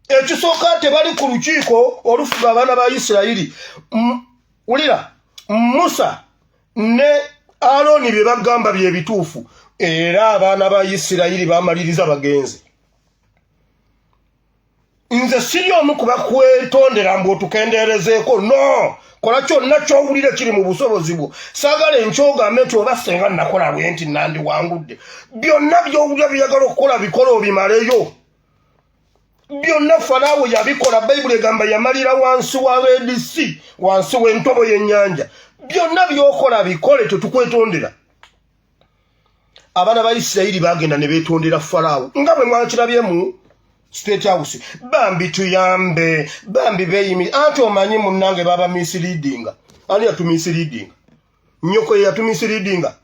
Speaker 12: ekisooka tebali ku lukiiko olufuga abaana ba Isirayiri wulira Musa ne Alooni bye bagamba bye bituufu era abaana ba Isirayiri bamaliriza bagenzi nze siri omu kubakwetondera mbu otukenderezeeko no kola kyonna kyowulire kiri mu busobozi bwo saagala enkyogambe nti oba senga nakola bwe nti nandi wangudde byonna byowulira byagala okukola bikola obimaleyo byonna Falaawo yabikola bayibuli egamba yamalira wansi wa Red Sea wansi w'entobo y'ennyanja byonna byokola bikole tetukwetondera abaana ba Isirayiri bagenda ne beetondera Falaawo nga bwe mwakirabye mu State House bambi tuyambe bambi beyimi anti omanyi munnange baba misleadinga ani yatumisleadinga nyoko yatumisleadinga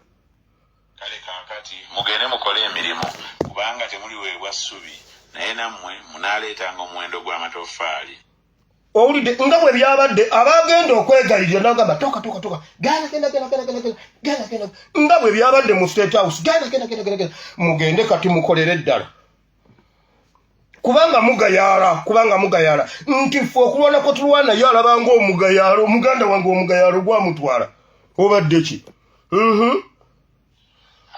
Speaker 11: kale kakati mugende mukole emirimu kubanga temuliweebwa ssubi naye nammwe munaaleetanga omuwendo gw'amatofaali
Speaker 12: owulidde nga bwe byabadde abagenda okwegayirira nagamba toka gana nga bwe byabadde mu State House gana mugende kati mukolere ddala kubanga mugayala nti ffe okulwanako tulwana ye alabanga omugayalo omuganda wange omugayalo gwamutwala obadde ki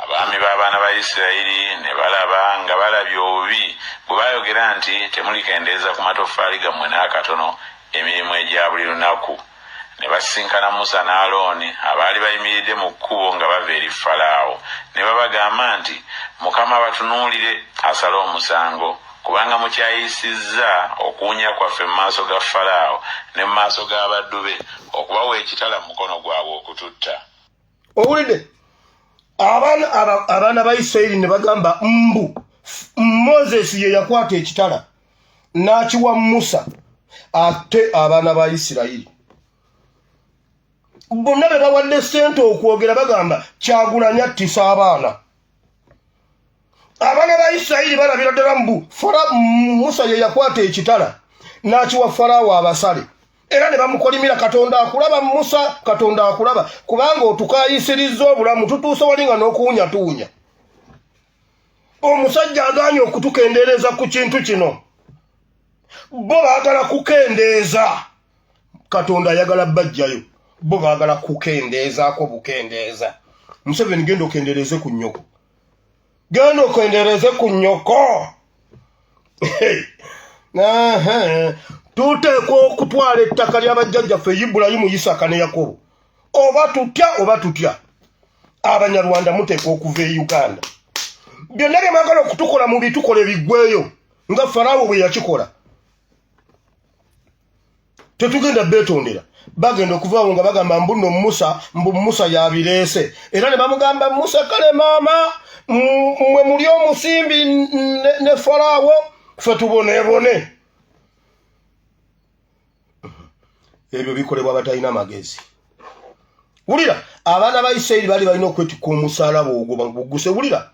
Speaker 11: abaami b'abaana ba Isirayiri ne balaba nga balabye obubi bwe bayogera nti temulikendeeza ku matofaali gammwe n'akatono emirimu egya buli lunaku ne basisinkana Musa ne Alooni abaali bayimiridde mu kkubo nga bava eri Falaawo ne babagamba nti Mukama batunuulire asale omusango kubanga mukyayisizza okuwunya kwaffe mu maaso ga Falaawo ne mu maaso g'abaddu be okubawa ekitala mu mukono gwabwe okututta
Speaker 12: owulidde abaana ba Isirayiri ne bagamba Moses ye yakwata ekitala n'akiwa Musa ate abaana ba Isirayiri bonna be bawadde ssente okwogera bagamba Kyagulanyi attisa abaana ba Isirayiri balabira ddala Musa ye yakwata ekitala n'akiwa Falaawo abasale era ne bamukolimira Katonda akulaba Musa Katonda akulaba kubanga otukayisirizza obulamu tutuuse walinga n'okuwunya tuwunya omusajja agaanye okutukendeereza ku kintu kino bo baagala kukendeeza Katonda ayagala bajjayo bo baagala kukendeezaako bukendeeza Museveni genda okendeereze ku nnyoko genda okwendereze ku nnyoko tuteekwa okutwala ettaka ly'abajjajjaffe Ibulayimu Isaaka ne Yakobo oba tutya Abanyarwanda muteekwa okuva e Uganda byonna bye mwagala okutukola mu bitukole biggweyo nga Falaawo bwe yakikola tetugenda beetondera bagenda okuvaawo nga bagamba mbu Musa yabireese era ne bamugamba Musa kale maama mwe muli omusimbi ne Falaawo ffe tuboneebone ebyo bikolebwa abatalina magezi wulira abaana ba Isirayiri bali balina okwetikka omusalaba ogwo baguguse wulira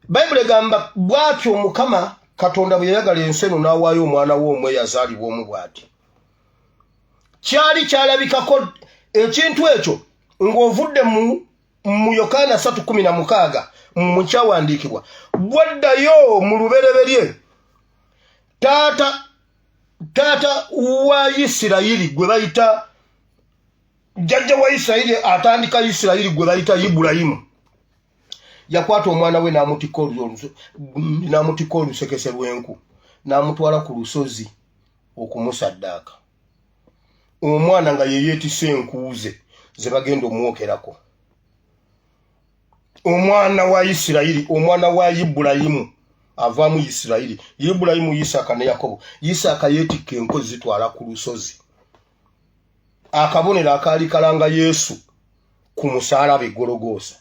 Speaker 12: Bayibuli egamba bw'atyo Mukama Katonda bwe yayagala ensi eno n'awaayo omwana we omwe yazaalibwa omu bw'ati kyali kyalabikako ekintu ekyo ng'ovudde mu Yokaana 3:16 mu kyawandiikibwa bwaddayo mu lubereberye taata wa Isirayiri gwe bayita jjajja wa Isirayiri atandika Isirayiri gwe bayita Ibulayimu yakwata omwana we n'amutikka olusekese lw'enku n'amutwala ku lusozi okumusaddaaka omwana nga ye yeetisse enkuuze ze bagenda omwokerako omwana wa Isirayiri omwana wa Ibulayimu avaamu Isirayiri Ibulayimu Isaaka ne Yakobo Isaaka yeetikka enkozi zitwala ku lusozi akabonero akaali kalanga Yesu ku musaalaba e Gologoosa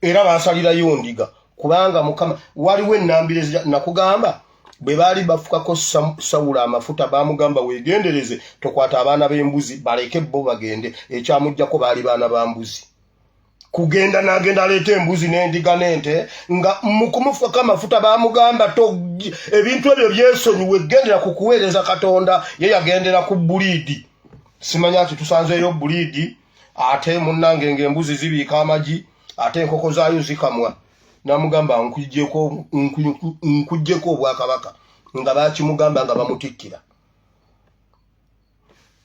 Speaker 12: era baasalirayo ndiga kubanga Mukama waliwo ennambiro nakugamba bwe baali bafukako Sawulo amafuta baamugamba weegendereze tokwata abaana b'embuzi baleke bo bagende ekyamujjako baali baana ba mbuzi kugenda n'agenda aleeta embuzi n'endiga n'ente nga mu kumufukako amafuta baamugamba ebintu ebyo byesonyiwe gendera ku kuweereza Katonda ye yagendera ku buliidi simanya ati tusanzeeyo buliidi ate munnange ng'embuzi zibiika amagi ate enkoko zaayo zikamwa n'amugamba nkuggyeko obwakabaka nga baakimugamba nga bamutikkira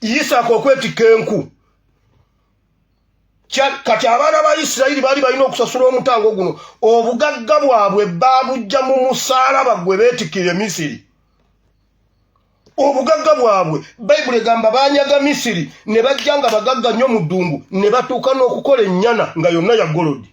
Speaker 12: Isaaka okwetikka enku kati abaana ba Isirayiri baali balina okusasula omutango guno obugagga bwabwe baabujja mu musaalaba gwe beetikkira Misiri obugagga bwabwe Bayibuli egamba baanyaga Misiri ne bajja nga bagagga nnyo mu ddungu ne batuuka n'okukola ennyana nga yonna ya golodi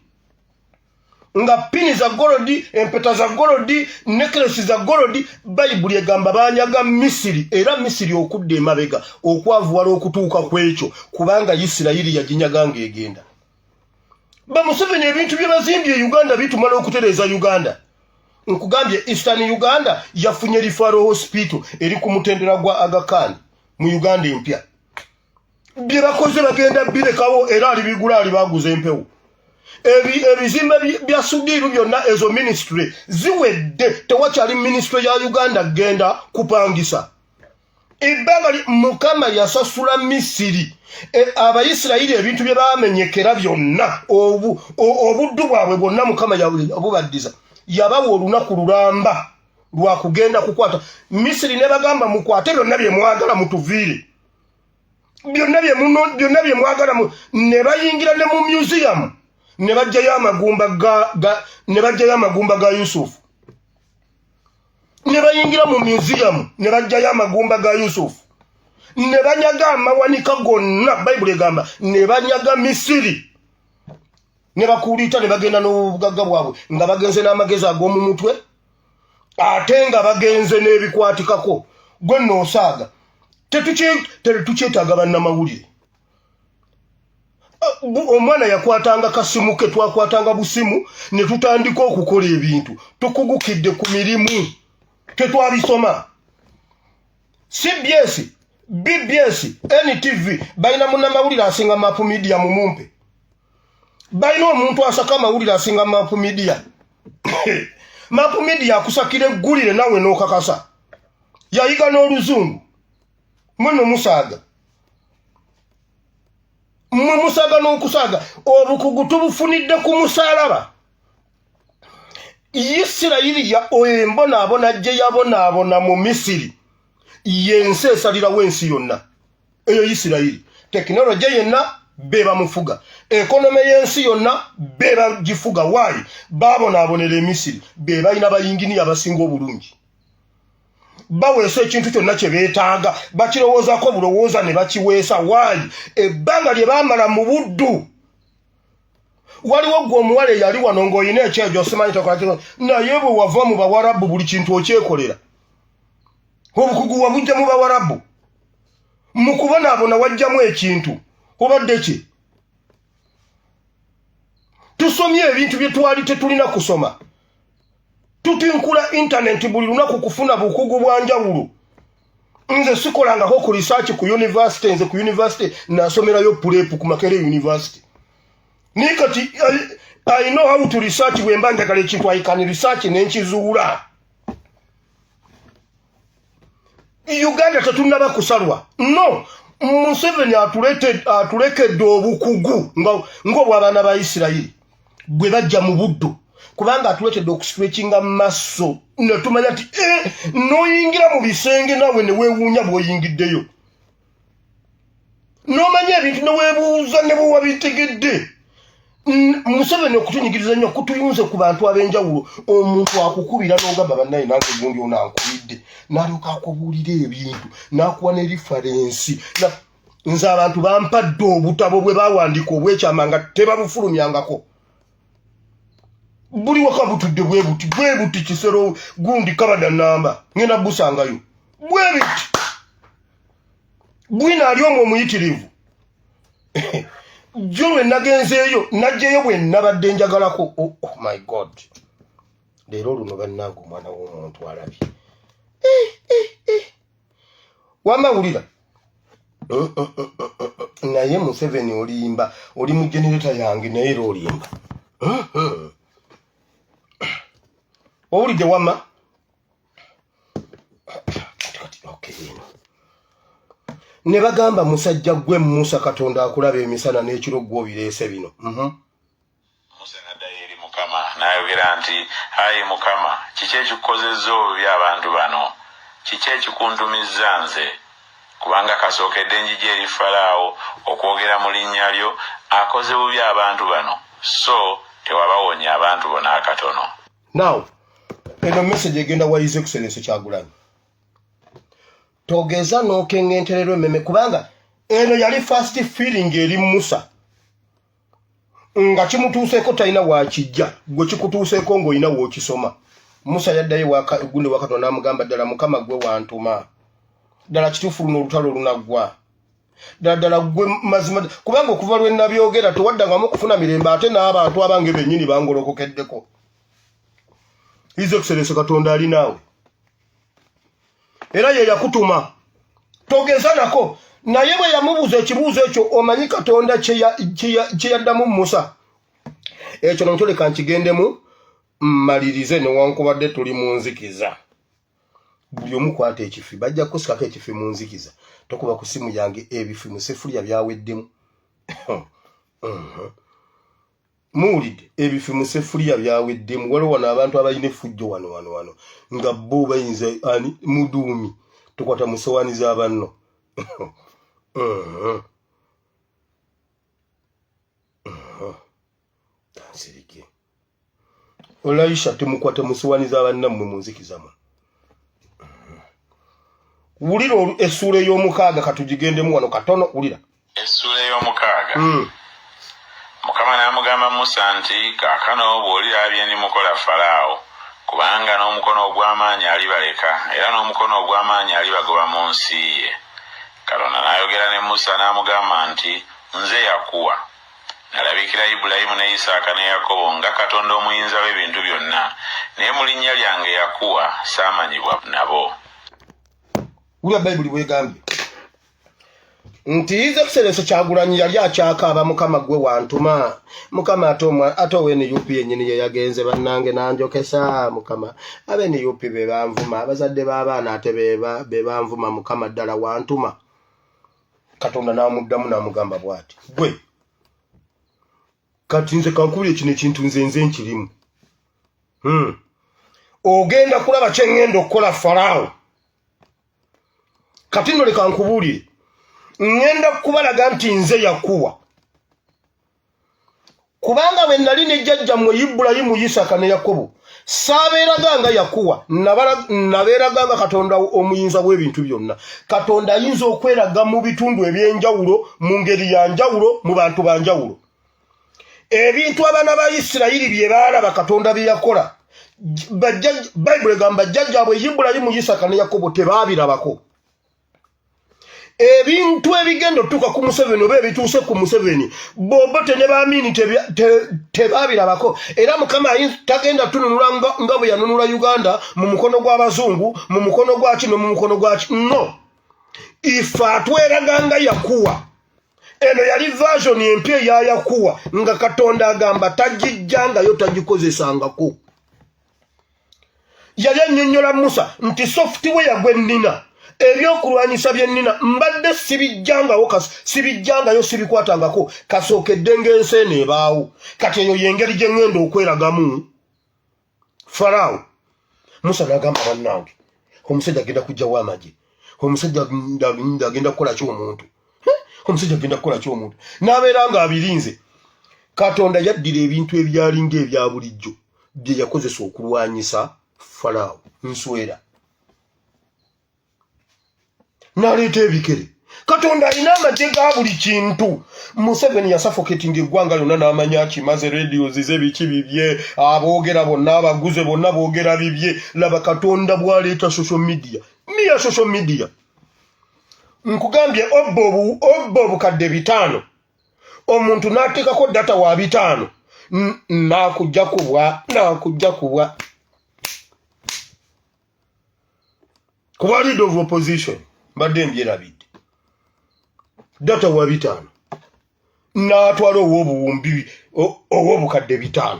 Speaker 12: nga pini za golodi empeta za golodi necklace za golodi Bayibuli egamba baanyaga Misiri era Misiri okudda emabega okwavuwala okutuuka kwekyo kubanga Isirayiri yaginyaga ng'egenda Museveni ebintu bye bazimbye Uganda bitumala okutereeza Uganda nkugambye Eastern Uganda yafunye Referral Hospital eri ku mutendera gwa Aga Khan mu Uganda empya bye bakoze bagenda birekawo era ali bigula ali baguza empewo ebizimbe bya Sudiru byonna ezo ministry ziwedde tewakyali ministry ya Uganda genda kupangisa ebbanga Mukama yasasula Misiri Abayisirayiri ebintu bye baamenyekera byonna obuddu bwabwe bwonna Mukama yabubaddiza yabawa olunaku lulamba lwa kugenda kukwata Misiri ne bagamba mukwate byonna bye mwagala mutuviire byonna bye mwagala ne bayingira ne mu museum ne bajjayo amagumba ga Yusufu ne bayingira mu museum ne bajjayo amagumba ga Yusufu ne banyaga amawanika gonna Bayibuli egamba ne banyaga Misiri ne bakuulita ne bagenda n'obugagga bwabwe nga bagenze n'amagezi ag'omu mutwe ate nga bagenze n'ebikwatikako gwe n'osaaga tetukyetaaga bannamawulire omwana yakwatanga kasimu ke twakwatanga busimu ne tutandika okukola ebintu tukugukidde ku mirimu tetwabisoma CBS BBS NTV balina munnamawulire asinga Mapu Media mu mumpe balina omuntu asaka amawulire asinga Mapu Media Mapu Media akusakira eggulire nawe n'okakasa yayiga n'oluzungu muno musaaga n'okusaaga obukugu tubufunidde ku musaalaba Isirayiri ya embonaabona gye yabonaabona mu Misiri yensi esalirawo ensi yonna eyo Isirayiri tekinologi yenna beba mufuga ekonome y'ensi yonna beba gifuga waayi baabonaabonera e Misiri be balina bayingini abasinga obulungi baweesa ekintu kyonna kye beetaaga bakirowoozaako bulowooza ne bakiweesa waayi ebbanga lye baamala mu buddu waliwo gwe omuwala eyali wano ng'olina ekyejo simanyi tokola naye bwe wava mu Bawarabu buli kintu okyekolera obukugu wabujja mu Bawarabu mu kubonaabona wajjamu ekintu obadde ki tusomye ebintu bye twali tetulina kusoma tutinkula internet buli lunaku kufuna bukugu bwa njawulo nze sikolangako ku research ku university nze ku university nasomerayo pulepu ku Makerere University nikati I know how to research wemba njagala ekintu I can research nenkizuula Uganda tetunaba kusalwa no Museveni atulekedde obukugu ng'obw'abaana ba Isirayiri bwe bajja mu buddu kubanga atulekedde okustretchinga maso ne tumanya nti n'oyingira mu bisenge nawe ne weewuunya bw'oyingiddeyo n'omanya ebintu neweebuuza ne bwe wabitegedde. Museveni okutunyigiriza nnyo kutuyunze ku bantu ab'enjawulo. Omuntu akukubira n'ogamba bannaye nange gundi ono ankubidde n'alyoka akubuulira ebintu n'akuwa ne referensi. Nze abantu bampadde obutabo bwe bawandiika obwekyama nga tebabufulumyangako. Buli waka butudde bwe buti Kisero gundi kabada namba ngenda busangayo bwe biti bwina ali omwo omuyitirivu. Jolwe nagenzeeyo najjeyo bwe nabadde njagalako. Oh my God, leero luno bannange omwana w'omuntu alabye. Wamawulira naye Museveni olimba oli mu generator yange naye era olimba. Owulidde wama? Okay. Ne bagamba musajja gwe Musa Katonda akulaba emisana n'ekiro gw'obireese bino.
Speaker 11: Musa n'addayo eri Mukama n'ayogera nti ayi Mukama kiki ekikukozezza obubi abantu bano, kiki ekikuntumizza nze, kubanga kasookedde enjigi eri Falaawo okwogera mu linnya lyo akoze bubi abantu bano, so tewabawonya abantu bona akatono.
Speaker 12: Now eno message egenda wa His Excellency Kyagulanyi. Togeza n'okengentererwa emmeme kubanga eno yali first feeling eri Musa nga kimutuuseeko talina waakijja gwe kikutuuseeko ng'olina wookisoma. Musa yaddayo gundi wa Katonda n'amugamba ddala Mukama gwe wantuma, ddala kituufu luno olutalo lunaggwa, ddala gwe mazima, kubanga okuva lwe nabyogera tewaddangamu okufuna mirembe ate n'abantu abange bennyini bangolokokeddeko. His Excellency Katonda ali naawe era ye yakutuma. Togeza nako naye bwe yamubuuza ekibuuzo ekyo omanyi Katonda kye yaddamu Musa. Ekyo nontoleka nkigendemu mmalirize newankubadde tuli mu nzikiza. Buli omu kwata ekifi bajja kusikako ekifi mu nzikiza. Tokuba ku simu yange ebifi mu sefulya byaweddemu. Muwulidde ebifi mu sefulya byaweddemu. Waliwo wano abantu abalina effujjo wano nga bo bayinza ani muduumi tukwata mu sowaani z'abanno. Tansirike Olaisha temukwata mu sowaani z'abannammwe mu nzikizamu. Wulira essuula ey'omukaaga katugigendemu wano katono. Wulira
Speaker 11: essuula ey'omukaaga. Mukama n'amugamba Musa nti kaakano bw'olirabye ndimukola Falaawo, kubanga n'omukono ogw'amaanyi alibaleka era n'omukono ogw'amaanyi alibagoba mu nsi ye. Katonda n'ayogera ne Musa n'amugamba nti nze yakuwa, nalabikira Ibulayimu ne Isaaka ne Yakobo nga Katonda omuyinza w'ebintu byonna, naye mu linnya lyange yakuwa saamanyibwa nabo.
Speaker 12: Wulira Bayibuli bw'egambye nti His Excellency Kyagulanyi yali akyakaaba Mukama gwe wantuma. Mukama ate ow'NUP yennyini ye yagenze bannange nanjokesa. Mukama ab'NUP be banvuma, abazadde b'abaana ate be banvuma. Mukama ddala wantuma. Katonda n'amuddamu n'amugamba bw'ati, gwe kati nze kankubira kino ekintu nze nkirimu. Ogenda kulaba kye ngenda okukola Falaawo. Kati nno leka nkubuulire, ngenda kubalaga nti nze yakuwa. Kubanga bwe nali ne jjajjammwe Ibulayimu, Isaaka ne Yakobo saabeeraganga yakuwa, nabeeraganga Katonda omuyinza w'ebintu byonna. Katonda ayinza okweraga mu bitundu eby'enjawulo, mu ngeri ya njawulo, mu bantu ba njawulo. Ebintu abaana ba Isirayiri bye baalaba Katonda bye yakola, Bayibuli egamba jjajjaabwe Ibulayimu, Isaaka ne Yakobo tebaabirabako. Ebintu ebigenda otuuka ku Museveni oba ebituuse ku Museveni Bobote ne baamini tebaabirabako. Era Mukama tagenda tununula nga bwe yanunula Uganda mu mukono gw'abazungu, mu mukono gwa kino, mu mukono gwa no. Ife atweraganga yakuwa. Eno yali version empya eya yakuwa nga Katonda agamba tagijjangayo tagikozesangako. Yali annyonnyola Musa nti software gwe nnina, ebyokulwanyisa bye nnina mbadde sibijjangayo sibikwatangako kasookedde ng'ensi ebaawo. Kati eyo y'engeri gye ŋŋenda okweragamu Falaawo. Musa n'agamba bannange, omusajja agenda kuggyawo amagye, omusajja agenda kukola ki omuntu? omusajja agenda kukola ky'omuntu n'abeera nga abirinze. Katonda yaddira ebintu ebyalinga ebya bulijjo bye yakozesa okulwanyisa Falaawo nswera n'aleeta ebikere. Katonda alina amagye ga buli kintu. Museveni yasuffocatinga eggwanga lyonna n'amanya kimaze radios z'ebiki bibye aboogera bonna abaguze bonna boogera bibye. Laba Katonda bw'aleeta social media miya social media. Nkugambye obba obukadde 5 omuntu n'ateekako data wa 5 n'akujja kubwa kuba leader of opposition mbadde mbyerabidde data wa 5 n'atwala ow'obukadde 5